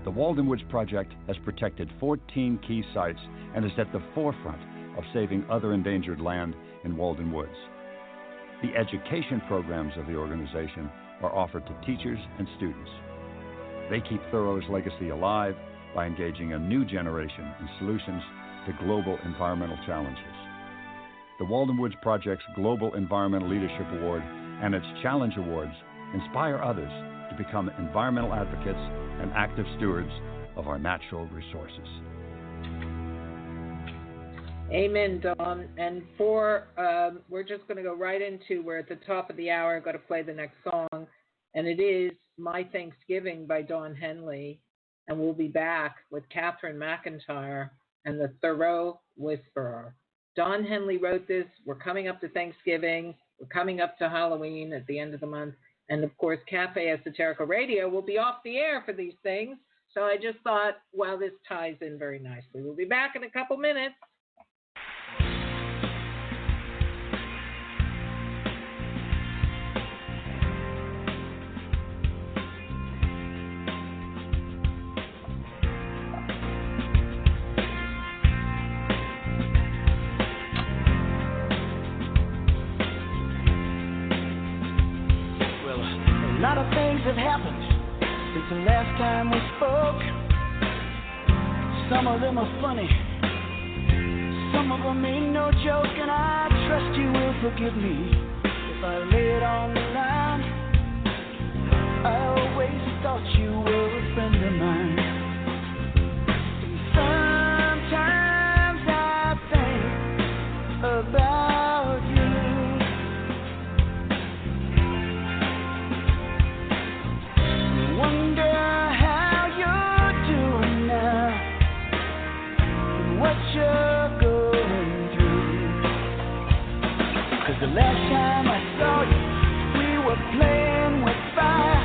[SPEAKER 5] The Walden Woods Project has protected 14 key sites and is at the forefront of saving other endangered land in Walden Woods. The education programs of the organization are offered to teachers and students. They keep Thoreau's legacy alive by engaging a new generation in solutions to global environmental challenges. The Walden Woods Project's Global Environmental Leadership Award and its Challenge Awards inspire others to become environmental advocates and active stewards of our natural resources.
[SPEAKER 2] Amen, Don. And we're just going to go right into, we're at the top of the hour. I've got to play the next song, and it is My Thanksgiving by Don Henley. And we'll be back with Cathryn McIntyre and the Thoreau Whisperer. Don Henley wrote this. We're coming up to Thanksgiving. We're coming up to Halloween at the end of the month. And, of course, Cafe Esoterica Radio will be off the air for these things. So I just thought, well, this ties in very nicely. We'll be back in a couple minutes.
[SPEAKER 6] A lot of things have happened since the last time we spoke. Some of them are funny, some of them ain't no joke, and I trust you will forgive me if I lay it on the line. I always thought you were a friend of mine, and sometimes I think about you. Wonder how you're doing now, and what you're going through. 'Cause the last time I saw you, we were playing with fire.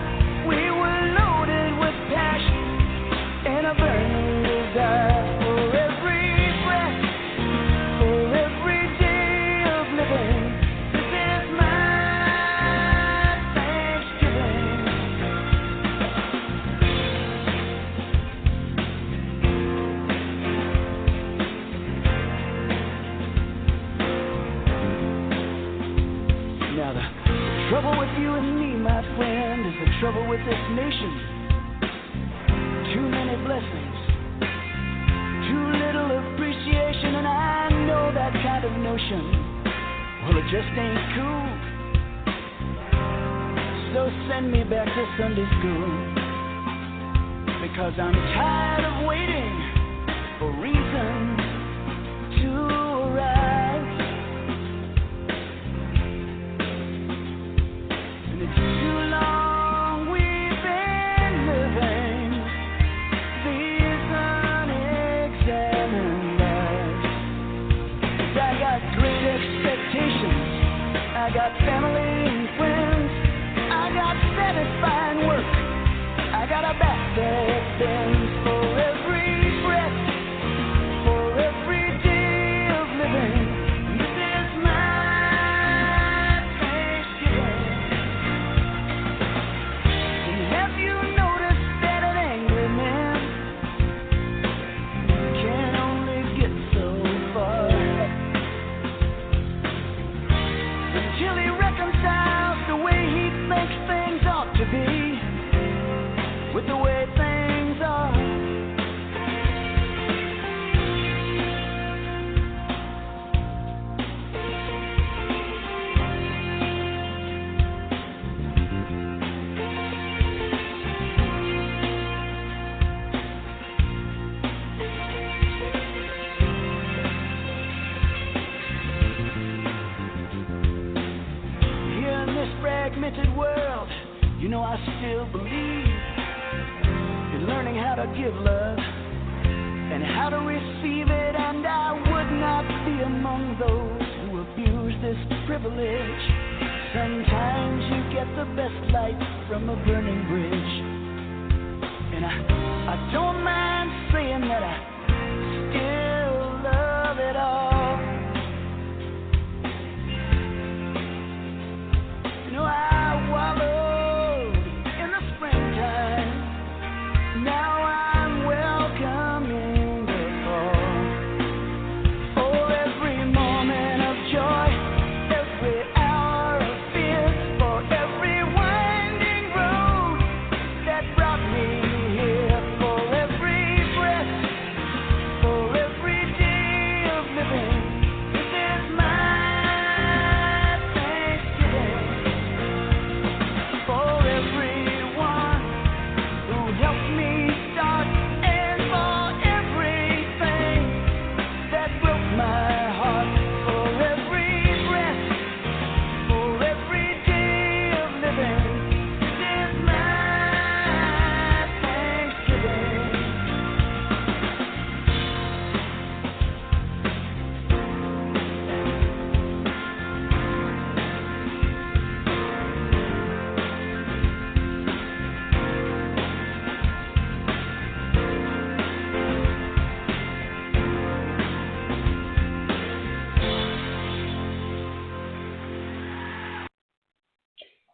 [SPEAKER 6] We were loaded with passion and a burning desire for every breath, for every day of living. This is my Thanksgiving. Now the trouble with you and me, my friend, is the trouble with this nation. Too many blessings, too little appreciation, and I know that kind of notion, well, it just ain't cool. So send me back to Sunday school, because I'm tired of waiting for reason to arise. And it's too long we've been living these unexamined lives. 'Cause I got great expectations, I got family and friends, I got satisfying work, I got a back that enchanted world, you know I still believe in learning how to give love and how to receive it, and I would not be among those who abuse this privilege. Sometimes you get the best light from a burning bridge, and I don't mind saying that I still love it all. You know I wallowed in the springtime, now I'm welcoming the fall. Oh, every moment of joy, every hour of fear, for every winding road that brought me here, for every breath, for every day of living. This is my Thanksgiving. For everyone who helped me start, and for everything that broke my heart, for every breath, for every day of living. This is my Thanksgiving.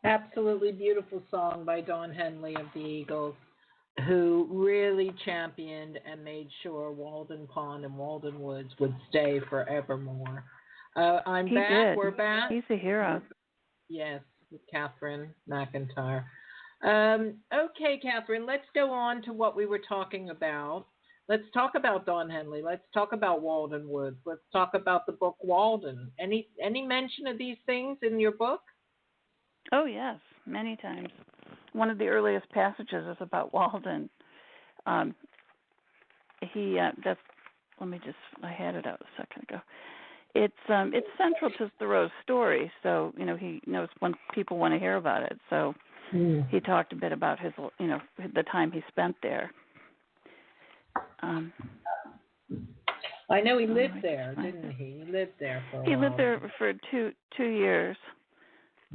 [SPEAKER 2] Absolutely beautiful song by Don Henley of the Eagles, who really championed and made sure Walden Pond and Walden Woods would stay forevermore. I'm
[SPEAKER 3] He
[SPEAKER 2] back.
[SPEAKER 3] did.
[SPEAKER 2] We're back.
[SPEAKER 3] He's a hero.
[SPEAKER 2] Yes, with Cathryn McIntyre. Okay, Cathryn, let's go on to what we were talking about. Let's talk about Don Henley. Let's talk about Walden Woods. Let's talk about the book Walden. Any mention of these things in your book?
[SPEAKER 3] Oh, yes, many times. One of the earliest passages is about Walden. I had it out a second ago. It's central to Thoreau's story, so he knows when people want to hear about it. So he talked a bit about his, the time he spent there.
[SPEAKER 2] I know he lived there, didn't he? He lived there for a while.
[SPEAKER 3] He lived there for two years.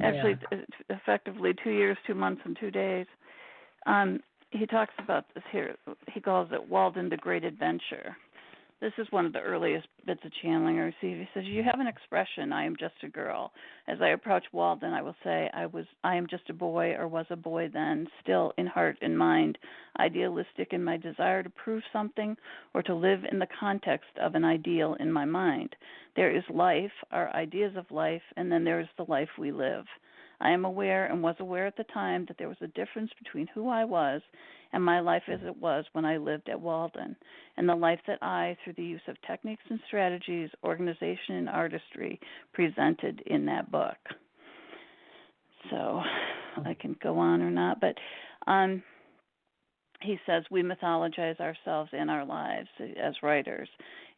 [SPEAKER 3] Actually, effectively 2 years, 2 months, and 2 days. He talks about this here. He calls it Walden the Great Adventure. This is one of the earliest bits of channeling I received. He says, "You have an expression, I am just a girl. As I approach Walden, I will say, I am just a boy, or was a boy then, still in heart and mind, idealistic in my desire to prove something or to live in the context of an ideal in my mind. There is life, our ideas of life, and then there is the life we live. I am aware and was aware at the time that there was a difference between who I was and my life as it was when I lived at Walden, and the life that I, through the use of techniques and strategies, organization and artistry, presented in that book." So I can go on or not, but he says we mythologize ourselves and our lives as writers.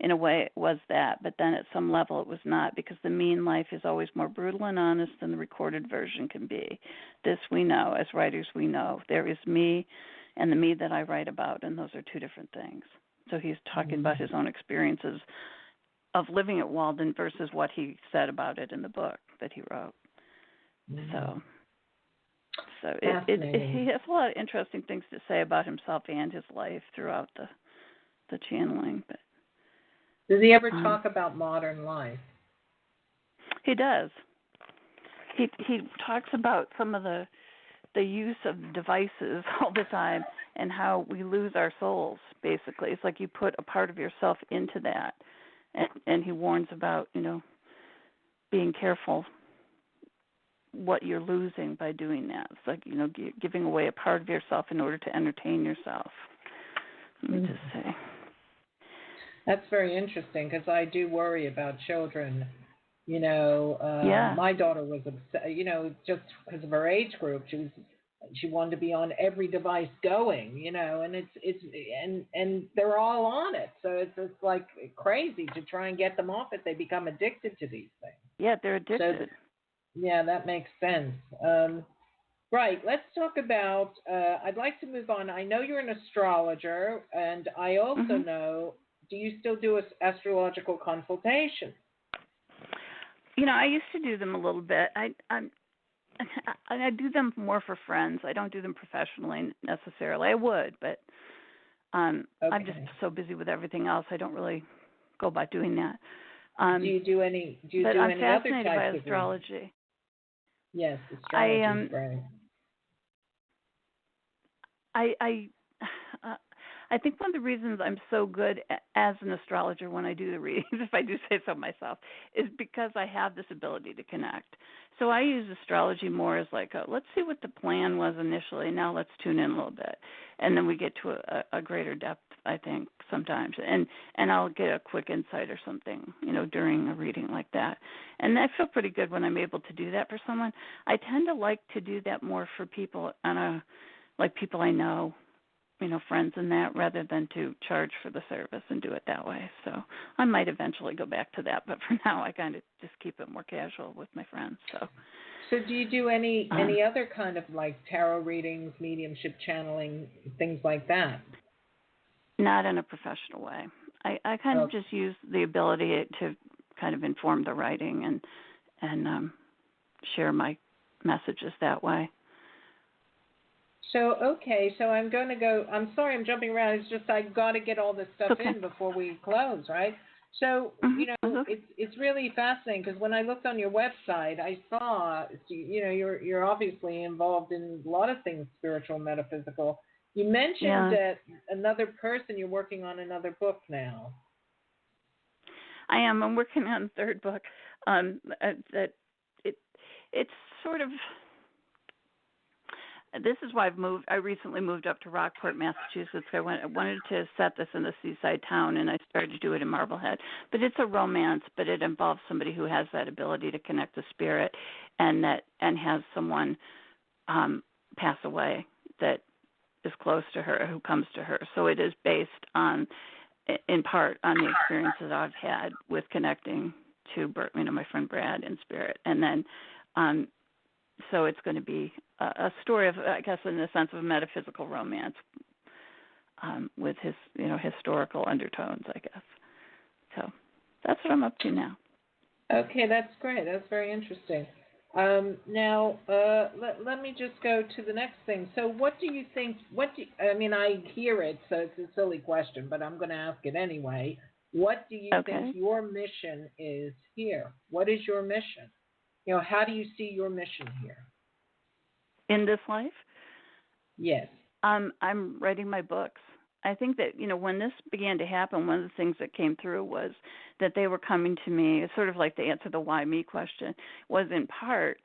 [SPEAKER 3] In a way, it was that, but then at some level it was not, because the mean life is always more brutal and honest than the recorded version can be. This we know. As writers, we know. There is me and the me that I write about, and those are two different things. So he's talking about his own experiences of living at Walden versus what he said about it in the book that he wrote. So he has a lot of interesting things to say about himself and his life throughout the channeling. But
[SPEAKER 2] does he ever talk about modern life?
[SPEAKER 3] He does. He talks about some of the use of devices all the time and how we lose our souls, basically. It's like you put a part of yourself into that. And he warns about, being careful what you're losing by doing that. It's like, giving away a part of yourself in order to entertain yourself. Let me just say.
[SPEAKER 2] That's very interesting, because I do worry about children. My daughter was upset, just because of her age group. She wanted to be on every device going, and they're all on it. So it's just like crazy to try and get them off it. They become addicted to these things.
[SPEAKER 3] Yeah, they're addicted.
[SPEAKER 2] Yeah, that makes sense. Right. Let's talk about. I'd like to move on. I know you're an astrologer, and I also know. Do you still do astrological consultations?
[SPEAKER 3] I used to do them a little bit. I do them more for friends. I don't do them professionally necessarily. I would, but I'm just so busy with everything else. I don't really go about doing that.
[SPEAKER 2] Do you do any? Do you do
[SPEAKER 3] I'm
[SPEAKER 2] any other
[SPEAKER 3] fascinated by
[SPEAKER 2] types of
[SPEAKER 3] astrology.
[SPEAKER 2] Yes, astrology is right.
[SPEAKER 3] I think one of the reasons I'm so good as an astrologer when I do the readings, if I do say so myself, is because I have this ability to connect. So I use astrology more as like, let's see what the plan was initially. Now let's tune in a little bit, and then we get to a greater depth, I think, sometimes. And I'll get a quick insight or something, during a reading like that. And I feel pretty good when I'm able to do that for someone. I tend to like to do that more for people like people I know, friends and that, rather than to charge for the service and do it that way. So I might eventually go back to that, but for now I kind of just keep it more casual with my friends. So
[SPEAKER 2] do you do any other kind of like tarot readings, mediumship channeling, things like that?
[SPEAKER 3] Not in a professional way. I kind of just use the ability to kind of inform the writing and share my messages that way.
[SPEAKER 2] So I'm going to go. I'm sorry, I'm jumping around. It's just I got to get all this stuff in before we close, right? So it's really fascinating because when I looked on your website, I saw you're obviously involved in a lot of things spiritual, metaphysical. You mentioned that another person. You're working on another book now.
[SPEAKER 3] I am. I'm working on the third book. It's sort of. This is why I recently moved up to Rockport, Massachusetts. I wanted to set this in a seaside town, and I started to do it in Marblehead. But it's a romance, but it involves somebody who has that ability to connect to spirit, and has someone pass away that is close to her, who comes to her. So it is based in part on the experiences I've had with connecting to my friend Brad in spirit, and then. So it's going to be a story of, I guess, in the sense of a metaphysical romance with his, historical undertones, I guess. So that's what I'm up to now. Okay,
[SPEAKER 2] that's great. That's very interesting. Now, let me just go to the next thing. So what do you think, I hear it, so it's a silly question, but I'm going to ask it anyway. What do you think your mission is here? What is your mission? How do you see your mission here?
[SPEAKER 3] In this life?
[SPEAKER 2] Yes.
[SPEAKER 3] I'm writing my books. I think that, when this began to happen, one of the things that came through was that they were coming to me, sort of like the answer to the why me question, was in part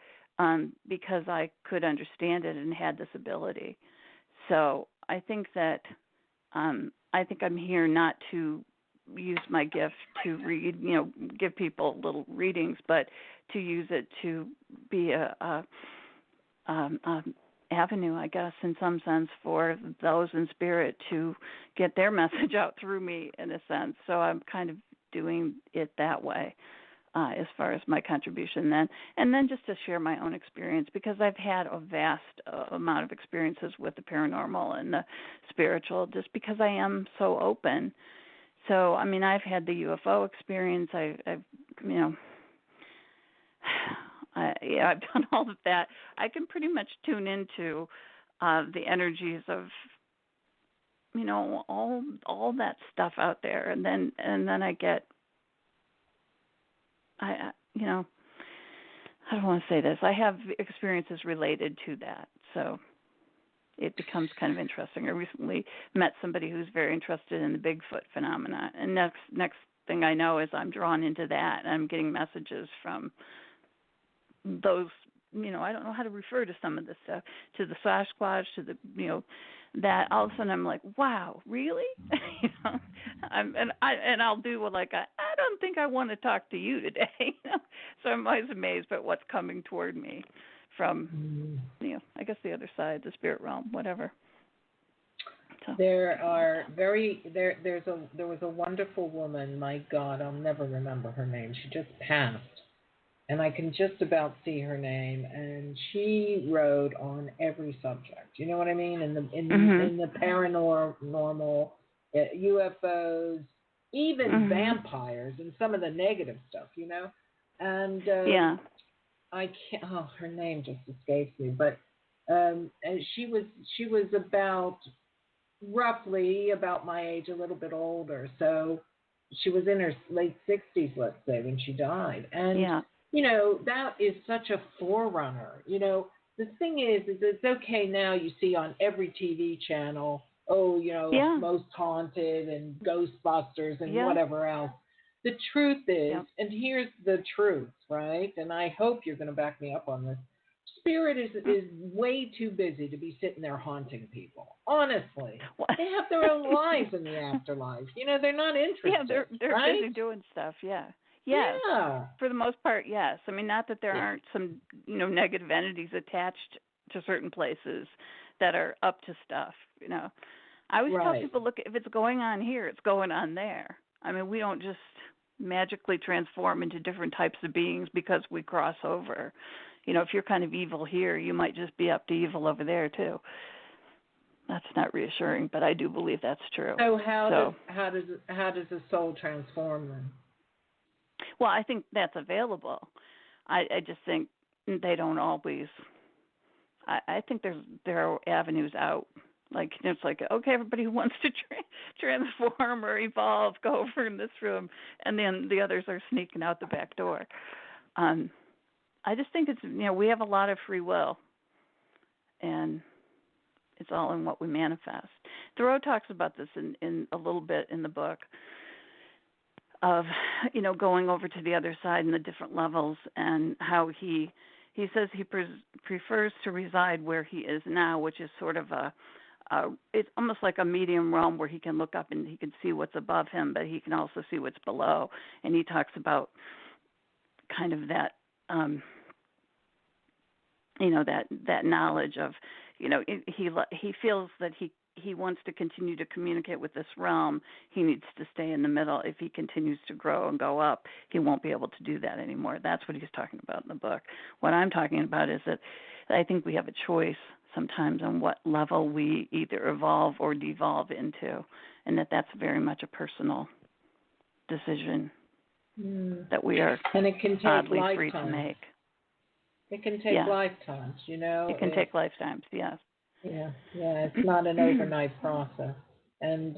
[SPEAKER 3] because I could understand it and had this ability. So I think that I'm here not to use my gift to read, give people little readings, but to use it to be a avenue, I guess, in some sense, for those in spirit to get their message out through me, in a sense. So I'm kind of doing it that way as far as my contribution then. And then just to share my own experience, because I've had a vast amount of experiences with the paranormal and the spiritual, just because I am so open. So, I've had the UFO experience. I've done all of that. I can pretty much tune into the energies of, all that stuff out there, and then I get, I don't want to say this. I have experiences related to that, so it becomes kind of interesting. I recently met somebody who's very interested in the Bigfoot phenomena, and next thing I know is I'm drawn into that, and I'm getting messages from those, I don't know how to refer to some of this stuff, to the Sasquatch, to the, that all of a sudden I'm like, wow, really? And I'll do like, I don't think I want to talk to you today. So I'm always amazed at what's coming toward me from, I guess the other side, the spirit realm, whatever. So.
[SPEAKER 2] There was a wonderful woman. My God, I'll never remember her name. She just passed. and I can just about see her name, and she wrote on every subject. You know what I mean? In the paranormal, UFOs, even vampires, and some of the negative stuff. You know, and I can't. Oh, her name just escapes me. But and she was roughly about my age, a little bit older. So she was in her late 60s, let's say, when she died. And you know, that is such a forerunner. You know, the thing is it's okay now. You see on every TV channel, Most Haunted and Ghostbusters and whatever else. The truth is, and here's the truth, right? And I hope you're going to back me up on this. Spirit is way too busy to be sitting there haunting people. Honestly, they have their own lives in the afterlife. You know, they're not interested.
[SPEAKER 3] Yeah, they're
[SPEAKER 2] right?
[SPEAKER 3] busy doing stuff. Yeah. Yes. Yeah. For the most part, yes. I mean, not that there aren't some, negative entities attached to certain places that are up to stuff. You know, I always tell people, look, if it's going on here, it's going on there. I mean, we don't just magically transform into different types of beings because we cross over. You know, if you're kind of evil here, you might just be up to evil over there too. That's not reassuring, but I do believe that's true.
[SPEAKER 2] So how does a soul transform then?
[SPEAKER 3] Well, I think that's available. I just think they don't always. I think there are avenues out. Like, it's like, okay, everybody who wants to transform or evolve, go over in this room, and then the others are sneaking out the back door. I just think it's, we have a lot of free will, and it's all in what we manifest. Thoreau talks about this in a little bit in the book of, going over to the other side and the different levels, and how he says he prefers to reside where he is now, which is sort of it's almost like a medium realm where he can look up and he can see what's above him, but he can also see what's below. And he talks about kind of that, that knowledge of, he feels that he wants to continue to communicate with this realm. He needs to stay in the middle. If he continues to grow and go up, he won't be able to do that anymore. That's what he's talking about in the book. What I'm talking about is that I think we have a choice sometimes on what level we either evolve or devolve into, and that's very much a personal decision that we are
[SPEAKER 2] and it can take
[SPEAKER 3] oddly
[SPEAKER 2] lifetimes.
[SPEAKER 3] free to make.
[SPEAKER 2] It can take lifetimes,
[SPEAKER 3] It can take lifetimes, yes.
[SPEAKER 2] Yeah, it's not an overnight process. And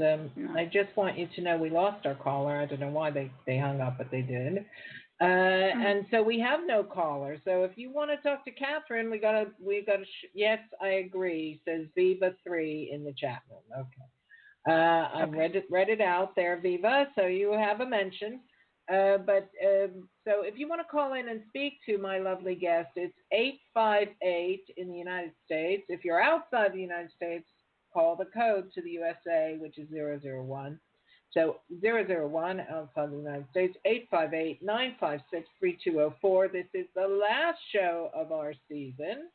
[SPEAKER 2] I just want you to know we lost our caller. I don't know why they hung up, but they did. And so we have no caller. So if you want to talk to Cathryn, we gotta. Yes, I agree. Says Viva 3 in the chat room. Okay. I read it out there, Viva. So you have a mention. So if you want to call in and speak to my lovely guest, it's 858 in the United States. If you're outside the United States, call the code to the USA, which is 001. So 001 outside the United States, 858-956-3204. This is the last show of our season.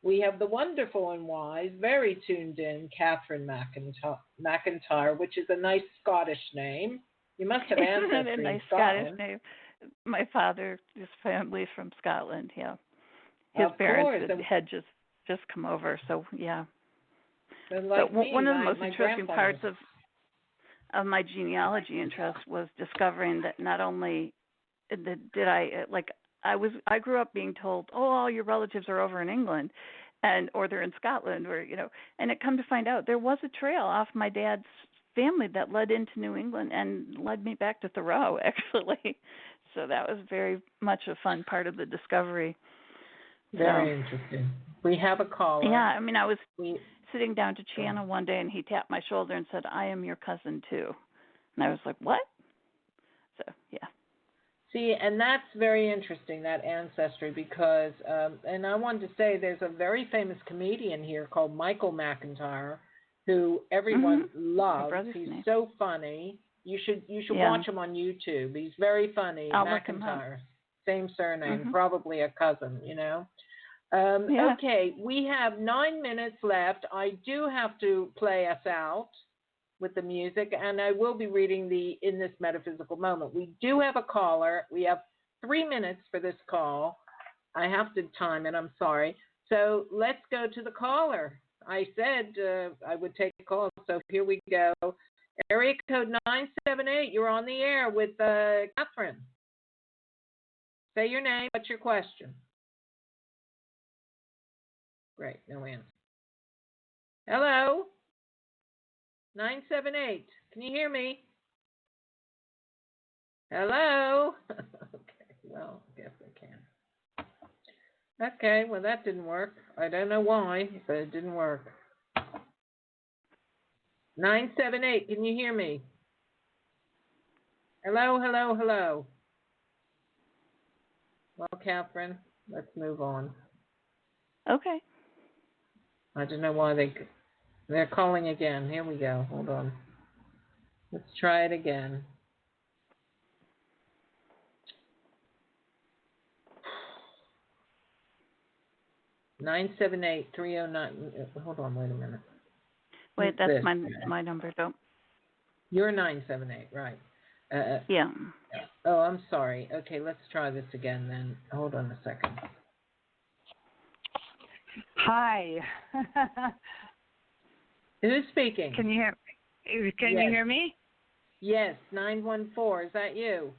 [SPEAKER 2] We have the wonderful and wise, very tuned in, Cathryn McIntyre, which is a nice Scottish name. You must have ancestry
[SPEAKER 3] a nice
[SPEAKER 2] in Scotland.
[SPEAKER 3] Scottish name. My father, his family from Scotland, yeah. His parents had just come over, so yeah.
[SPEAKER 2] Like
[SPEAKER 3] one of the most interesting parts of my genealogy interest was discovering that not only did I grew up being told, oh, all your relatives are over in England, or they're in Scotland, and it come to find out there was a trail off my dad's family that led into New England and led me back to Thoreau, actually. So that was very much a fun part of the discovery.
[SPEAKER 2] Very interesting. We have a caller.
[SPEAKER 3] Yeah, I mean, I was sitting down to Channel one day, and he tapped my shoulder and said, I am your cousin, too. And I was like, what? So, yeah.
[SPEAKER 2] See, and that's very interesting, that ancestry, because, and I wanted to say there's a very famous comedian here called Michael McIntyre, who everyone loves. He's so funny. You should watch him on YouTube. He's very funny.
[SPEAKER 3] I'll
[SPEAKER 2] McIntyre, same surname, probably a cousin. Okay, we have 9 minutes left. I do have to play us out with the music, and I will be reading In This Metaphysical Moment. We do have a caller. We have 3 minutes for this call. I have to time it. I'm sorry. So let's go to the caller. I said I would take a call, so here we go. Area code 978. You're on the air with Cathryn. Say your name. What's your question? Great. No answer. Hello? 978. Can you hear me? Hello? Okay. Well, I guess I can. Okay, well, that didn't work. I don't know why, but it didn't work. 978, can you hear me? Hello, hello, hello. Well, Cathryn, let's move on.
[SPEAKER 3] Okay.
[SPEAKER 2] I don't know why they're calling again. Here we go. Hold on. Let's try it again. Nine 309. Hold on, wait a minute.
[SPEAKER 3] Wait, that's my number, though.
[SPEAKER 2] You're 978, right?
[SPEAKER 3] Yeah.
[SPEAKER 2] Oh, I'm sorry. Okay, let's try this again then. Hold on a second.
[SPEAKER 7] Hi.
[SPEAKER 2] Who's speaking?
[SPEAKER 7] Can you hear me?
[SPEAKER 2] Yes, 914. Is that you?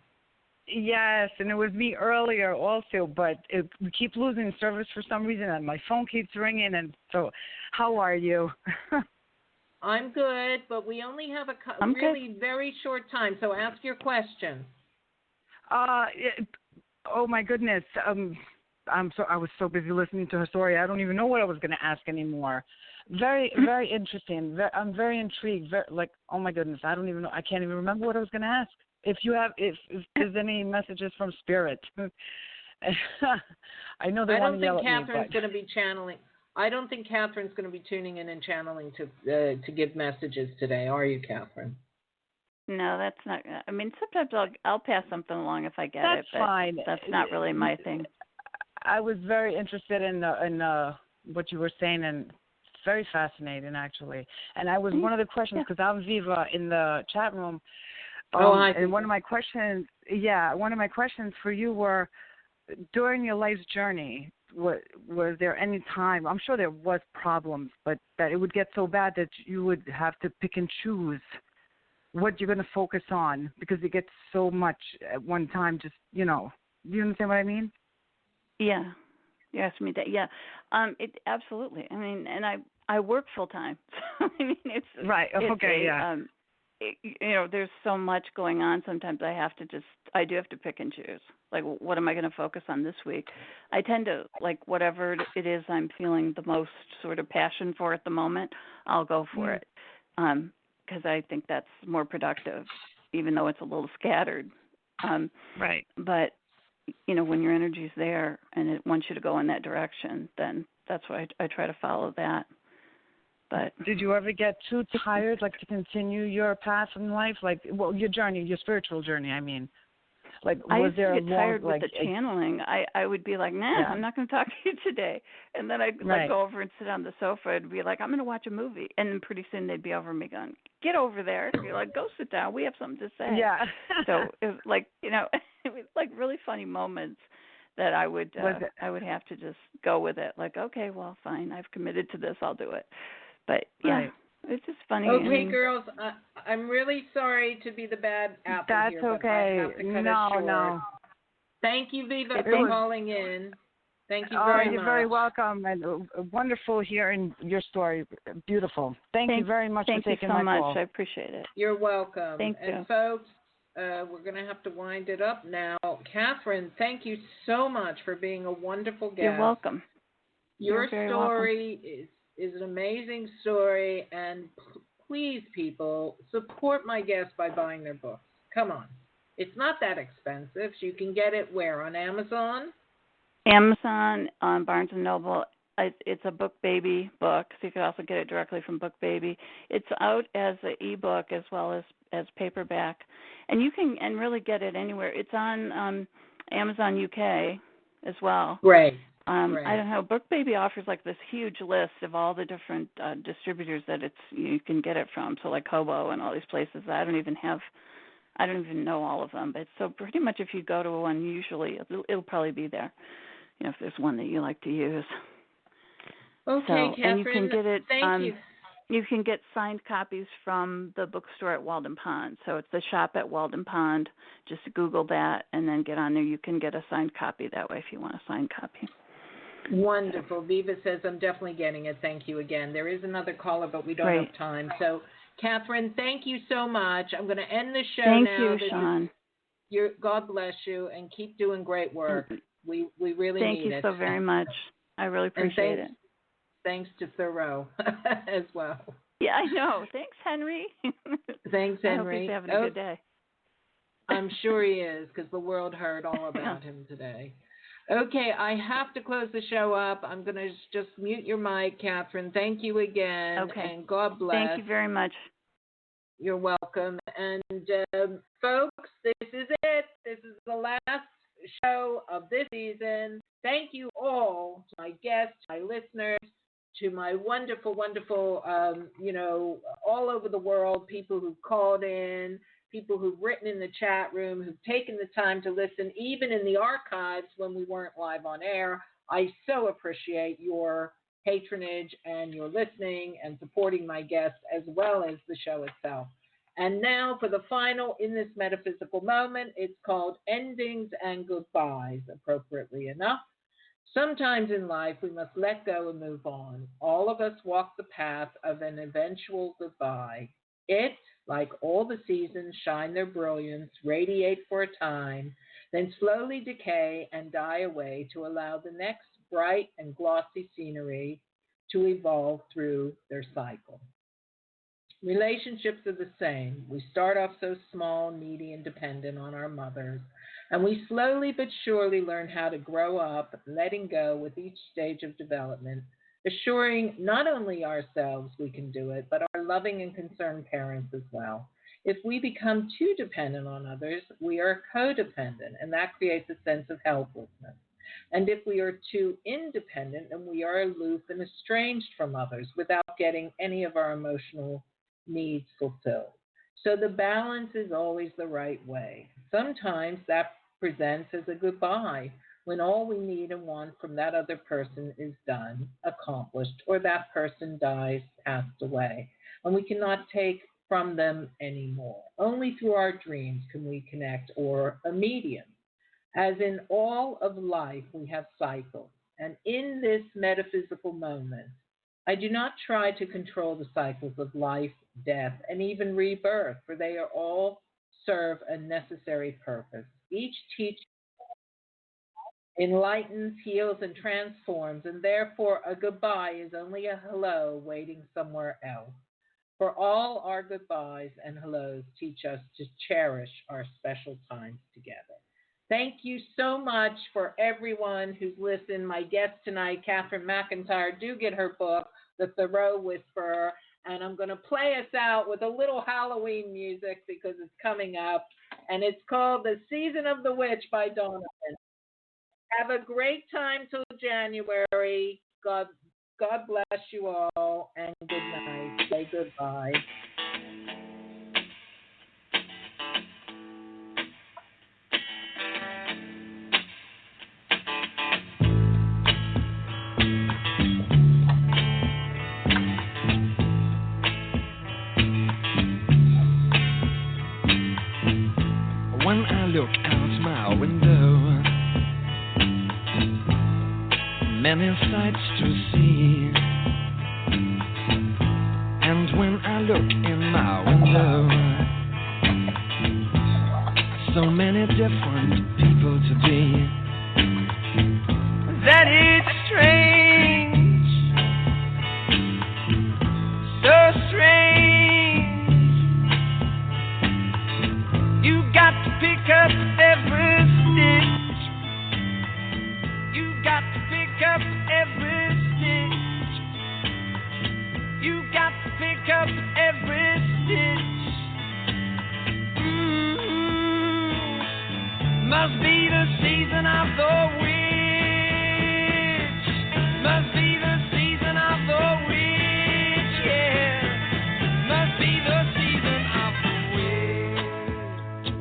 [SPEAKER 7] Yes, and it was me earlier also, but we keep losing service for some reason, and my phone keeps ringing. And so, how are you?
[SPEAKER 2] I'm good, but we only have a really very short time, so ask your question.
[SPEAKER 7] Oh my goodness. I was so busy listening to her story. I don't even know what I was going to ask anymore. Very, very interesting. I'm very intrigued. Oh my goodness, I don't even know. I can't even remember what I was going to ask. If there's any messages from Spirit, I know they want to yell at me.
[SPEAKER 2] I don't think Cathryn's going to be channeling. I don't think Cathryn's going to be tuning in and channeling to give messages today. Are you, Cathryn?
[SPEAKER 3] No, that's not. I mean, sometimes I'll pass something along if I get
[SPEAKER 7] it.
[SPEAKER 3] That's
[SPEAKER 7] fine.
[SPEAKER 3] That's not really my thing.
[SPEAKER 7] I was very interested in what you were saying, and it's very fascinating actually. And I was one of the questions because I'm Viva in the chat room. And one of my questions for you were, during your life's journey, was there any time, I'm sure there was problems, but that it would get so bad that you would have to pick and choose what you're going to focus on because it gets so much at one time, just, do you understand what I mean?
[SPEAKER 3] Yeah. You asked me that. Yeah. It absolutely. I mean, and I work full time. So, I mean, it's
[SPEAKER 7] right. Okay. Yeah.
[SPEAKER 3] There's so much going on. Sometimes I do have to pick and choose. Like, what am I going to focus on this week? I tend to, like, whatever it is I'm feeling the most sort of passion for at the moment, I'll go for it. Because I think that's more productive, even though it's a little scattered.
[SPEAKER 7] Right.
[SPEAKER 3] But, when your energy's there and it wants you to go in that direction, then that's why I try to follow that. But
[SPEAKER 7] did you ever get too tired, like, to continue your path in life? Like, your journey, your spiritual journey, I mean. Like, was there a long... I used to get tired with the channeling. I would be like, I'm not going to talk to you today. And then I'd go over and sit on the sofa and be like, I'm going to watch a movie. And then pretty soon they'd be over me going, get over there. And you're like, go sit down. We have something to say. Yeah. So it was like, it was like really funny moments that I would have to just go with it. Like, okay, well, fine. I've committed to this. I'll do it. But, it's just funny.
[SPEAKER 2] Okay, girls, I'm really sorry to be the bad apple
[SPEAKER 7] That's
[SPEAKER 2] here.
[SPEAKER 7] That's okay.
[SPEAKER 2] But I have to cut it short.
[SPEAKER 7] No.
[SPEAKER 2] Thank you, Viva, for calling in. Thank you very much.
[SPEAKER 7] You're very welcome. And wonderful hearing your story. Beautiful. Thank you very much for taking my call.
[SPEAKER 3] Thank you so much. I appreciate it.
[SPEAKER 2] You're welcome.
[SPEAKER 3] Thank you.
[SPEAKER 2] And, folks, we're going to have to wind it up now. Cathryn, thank you so much for being a wonderful guest.
[SPEAKER 3] You're welcome.
[SPEAKER 2] Your story is an amazing story, and please, people, support my guests by buying their books. Come on. It's not that expensive. You can get it where? On Amazon?
[SPEAKER 3] Amazon, on Barnes & Noble. It's a Book Baby book, so you can also get it directly from Book Baby. It's out as an e-book as well as paperback, and you can really get it anywhere. It's on Amazon UK as well.
[SPEAKER 2] Right.
[SPEAKER 3] I don't know. Book Baby offers like this huge list of all the different distributors that you can get it from. So like Kobo and all these places. I don't even have I don't even know all of them, but so pretty much if you go to one, usually it'll probably be there. If there's one that you like to use.
[SPEAKER 2] Okay, Cathryn.
[SPEAKER 3] And you can get it.
[SPEAKER 2] Thank you.
[SPEAKER 3] You can get signed copies from the bookstore at Walden Pond. So it's the shop at Walden Pond. Just Google that and then get on there. You can get a signed copy that way if you want a signed copy.
[SPEAKER 2] Wonderful. Viva says, I'm definitely getting it. Thank you again. There is another caller, but we don't have time. So, Cathryn, thank you so much. I'm going to end the show now.
[SPEAKER 3] Thank you, Shawn.
[SPEAKER 2] God bless you, and keep doing great work. We really need it.
[SPEAKER 3] Thank you so very much. I really appreciate it.
[SPEAKER 2] Thanks to Thoreau as well.
[SPEAKER 3] Yeah, I know. Thanks, Henry.
[SPEAKER 2] Thanks, Henry.
[SPEAKER 3] I hope he's having a good day.
[SPEAKER 2] I'm sure he is, because the world heard all about him today. Okay, I have to close the show up. I'm going to just mute your mic, Cathryn. Thank you again.
[SPEAKER 3] Okay.
[SPEAKER 2] And God bless.
[SPEAKER 3] Thank you very much.
[SPEAKER 2] You're welcome. And folks, this is it. This is the last show of this season. Thank you all, to my guests, my listeners, to my wonderful, wonderful, all over the world, people who've called in, people who've written in the chat room, who've taken the time to listen, even in the archives when we weren't live on air. I so appreciate your patronage and your listening and supporting my guests as well as the show itself. And now for the final in this metaphysical moment, it's called Endings and Goodbyes, appropriately enough. Sometimes in life, we must let go and move on. All of us walk the path of an eventual goodbye. It, like all the seasons, shine their brilliance, radiate for a time, then slowly decay and die away to allow the next bright and glossy scenery to evolve through their cycle. Relationships are the same. We start off so small, needy, and dependent on our mothers, and we slowly but surely learn how to grow up, letting go with each stage of development, assuring not only ourselves we can do it, but our loving and concerned parents as well. If we become too dependent on others, we are codependent, and that creates a sense of helplessness. And if we are too independent, then we are aloof and estranged from others without getting any of our emotional needs fulfilled. So the balance is always the right way. Sometimes that presents as a goodbye, when all we need and want from that other person is done, accomplished, or that person dies, passed away, and we cannot take from them anymore. Only through our dreams can we connect, or a medium. As in all of life, we have cycles, and in this metaphysical moment, I do not try to control the cycles of life, death, and even rebirth, for they are all serve a necessary purpose. Each teaching enlightens, heals, and transforms, and therefore a goodbye is only a hello waiting somewhere else. For all our goodbyes and hellos teach us to cherish our special times together. Thank you so much for everyone who's listened. My guest tonight, Cathryn McIntyre, do get her book, The Thoreau Whisperer, and I'm going to play us out with a little Halloween music because it's coming up, and it's called The Season of the Witch by Donovan. Have a great time till January. God bless you all, and good night. Say goodbye.
[SPEAKER 4] When I look out my window, many sights to see. And when I look in my window, so many different people to be, that it's strange, so strange. You got to pick up every stitch. You got to pick up every stitch. You got to pick up every stitch. Must be the season of the witch. Must be the season of the witch, yeah. Must be the season of the witch.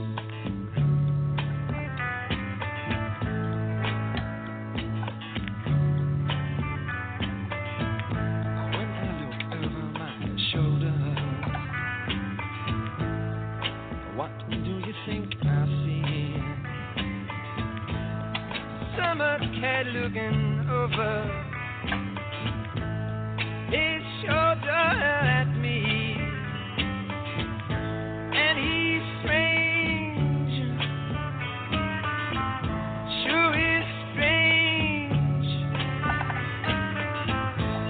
[SPEAKER 4] summer cat looking over his shoulder at me, and he's strange, sure is strange.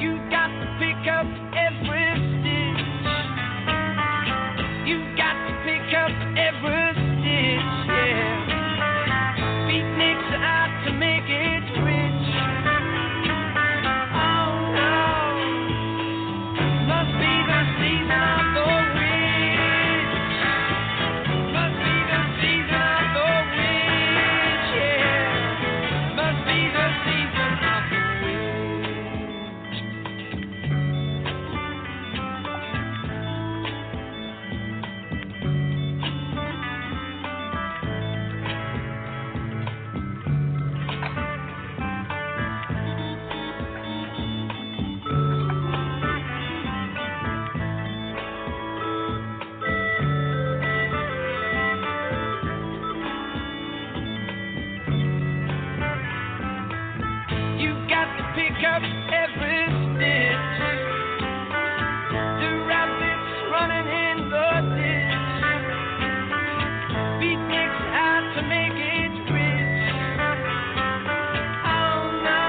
[SPEAKER 4] You got to pick up every stitch, you got to pick up every stitch, yeah. Beatniks out to make it rich. Oh no, must be the season of the witch. Must be the season of the witch, yeah. Must be the season of the You got to pick up every stitch. The rabbit's running in the ditch. Beatniks out to make it rich. Oh no,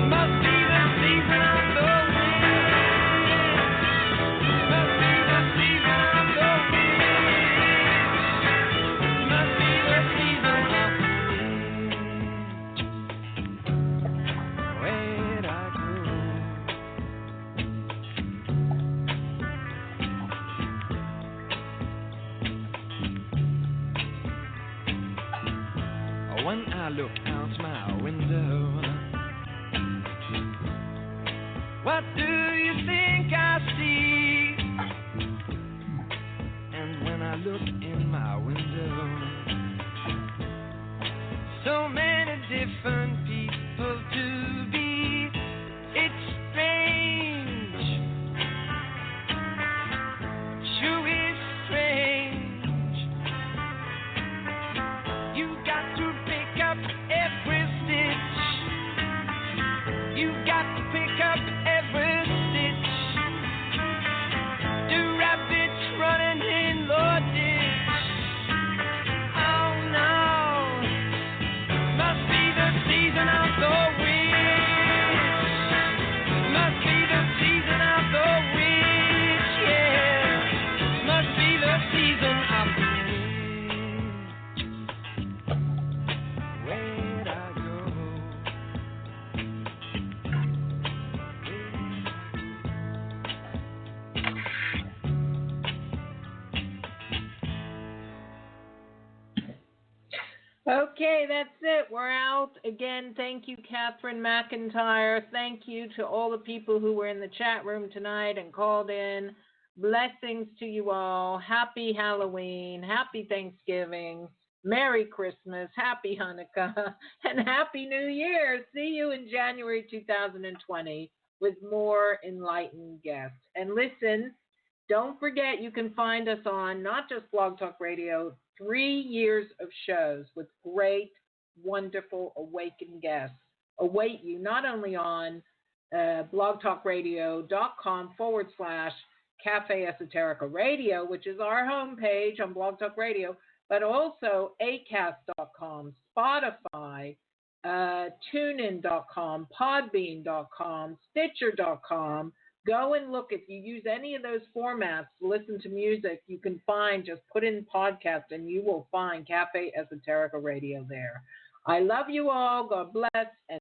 [SPEAKER 4] must be the season of the witch. Must be the season of the witch. Must be the season of the where'd I go? When I look out my window, what do you think I see? And when I look in my window, so many different people to be. It's strange, sure is strange. You got to pick up every stitch. You got to pick up every stitch. The rabbit's running in the ditch. Oh no, must be the season of the witch. Must be the season of the witch, yeah. Must be the season of the witch. Where'd I go?
[SPEAKER 2] Okay, that's it. We're out. Again, thank you, Cathryn McIntyre. Thank you to all the people who were in the chat room tonight and called in. Blessings to you all. Happy Halloween. Happy Thanksgiving. Merry Christmas. Happy Hanukkah. And Happy New Year. See you in January 2020 with more enlightened guests. And listen, don't forget you can find us on not just Blog Talk Radio, 3 years of shows with great, wonderful, awakened guests await you not only on blogtalkradio.com/Cafe Esoterica Radio, which is our homepage on Blog Talk Radio, but also acast.com, Spotify, tunein.com, podbean.com, stitcher.com. Go and look. If you use any of those formats to listen to music, you can find, just put in podcast and you will find Cafe Esoterica Radio there. I love you all. God bless. And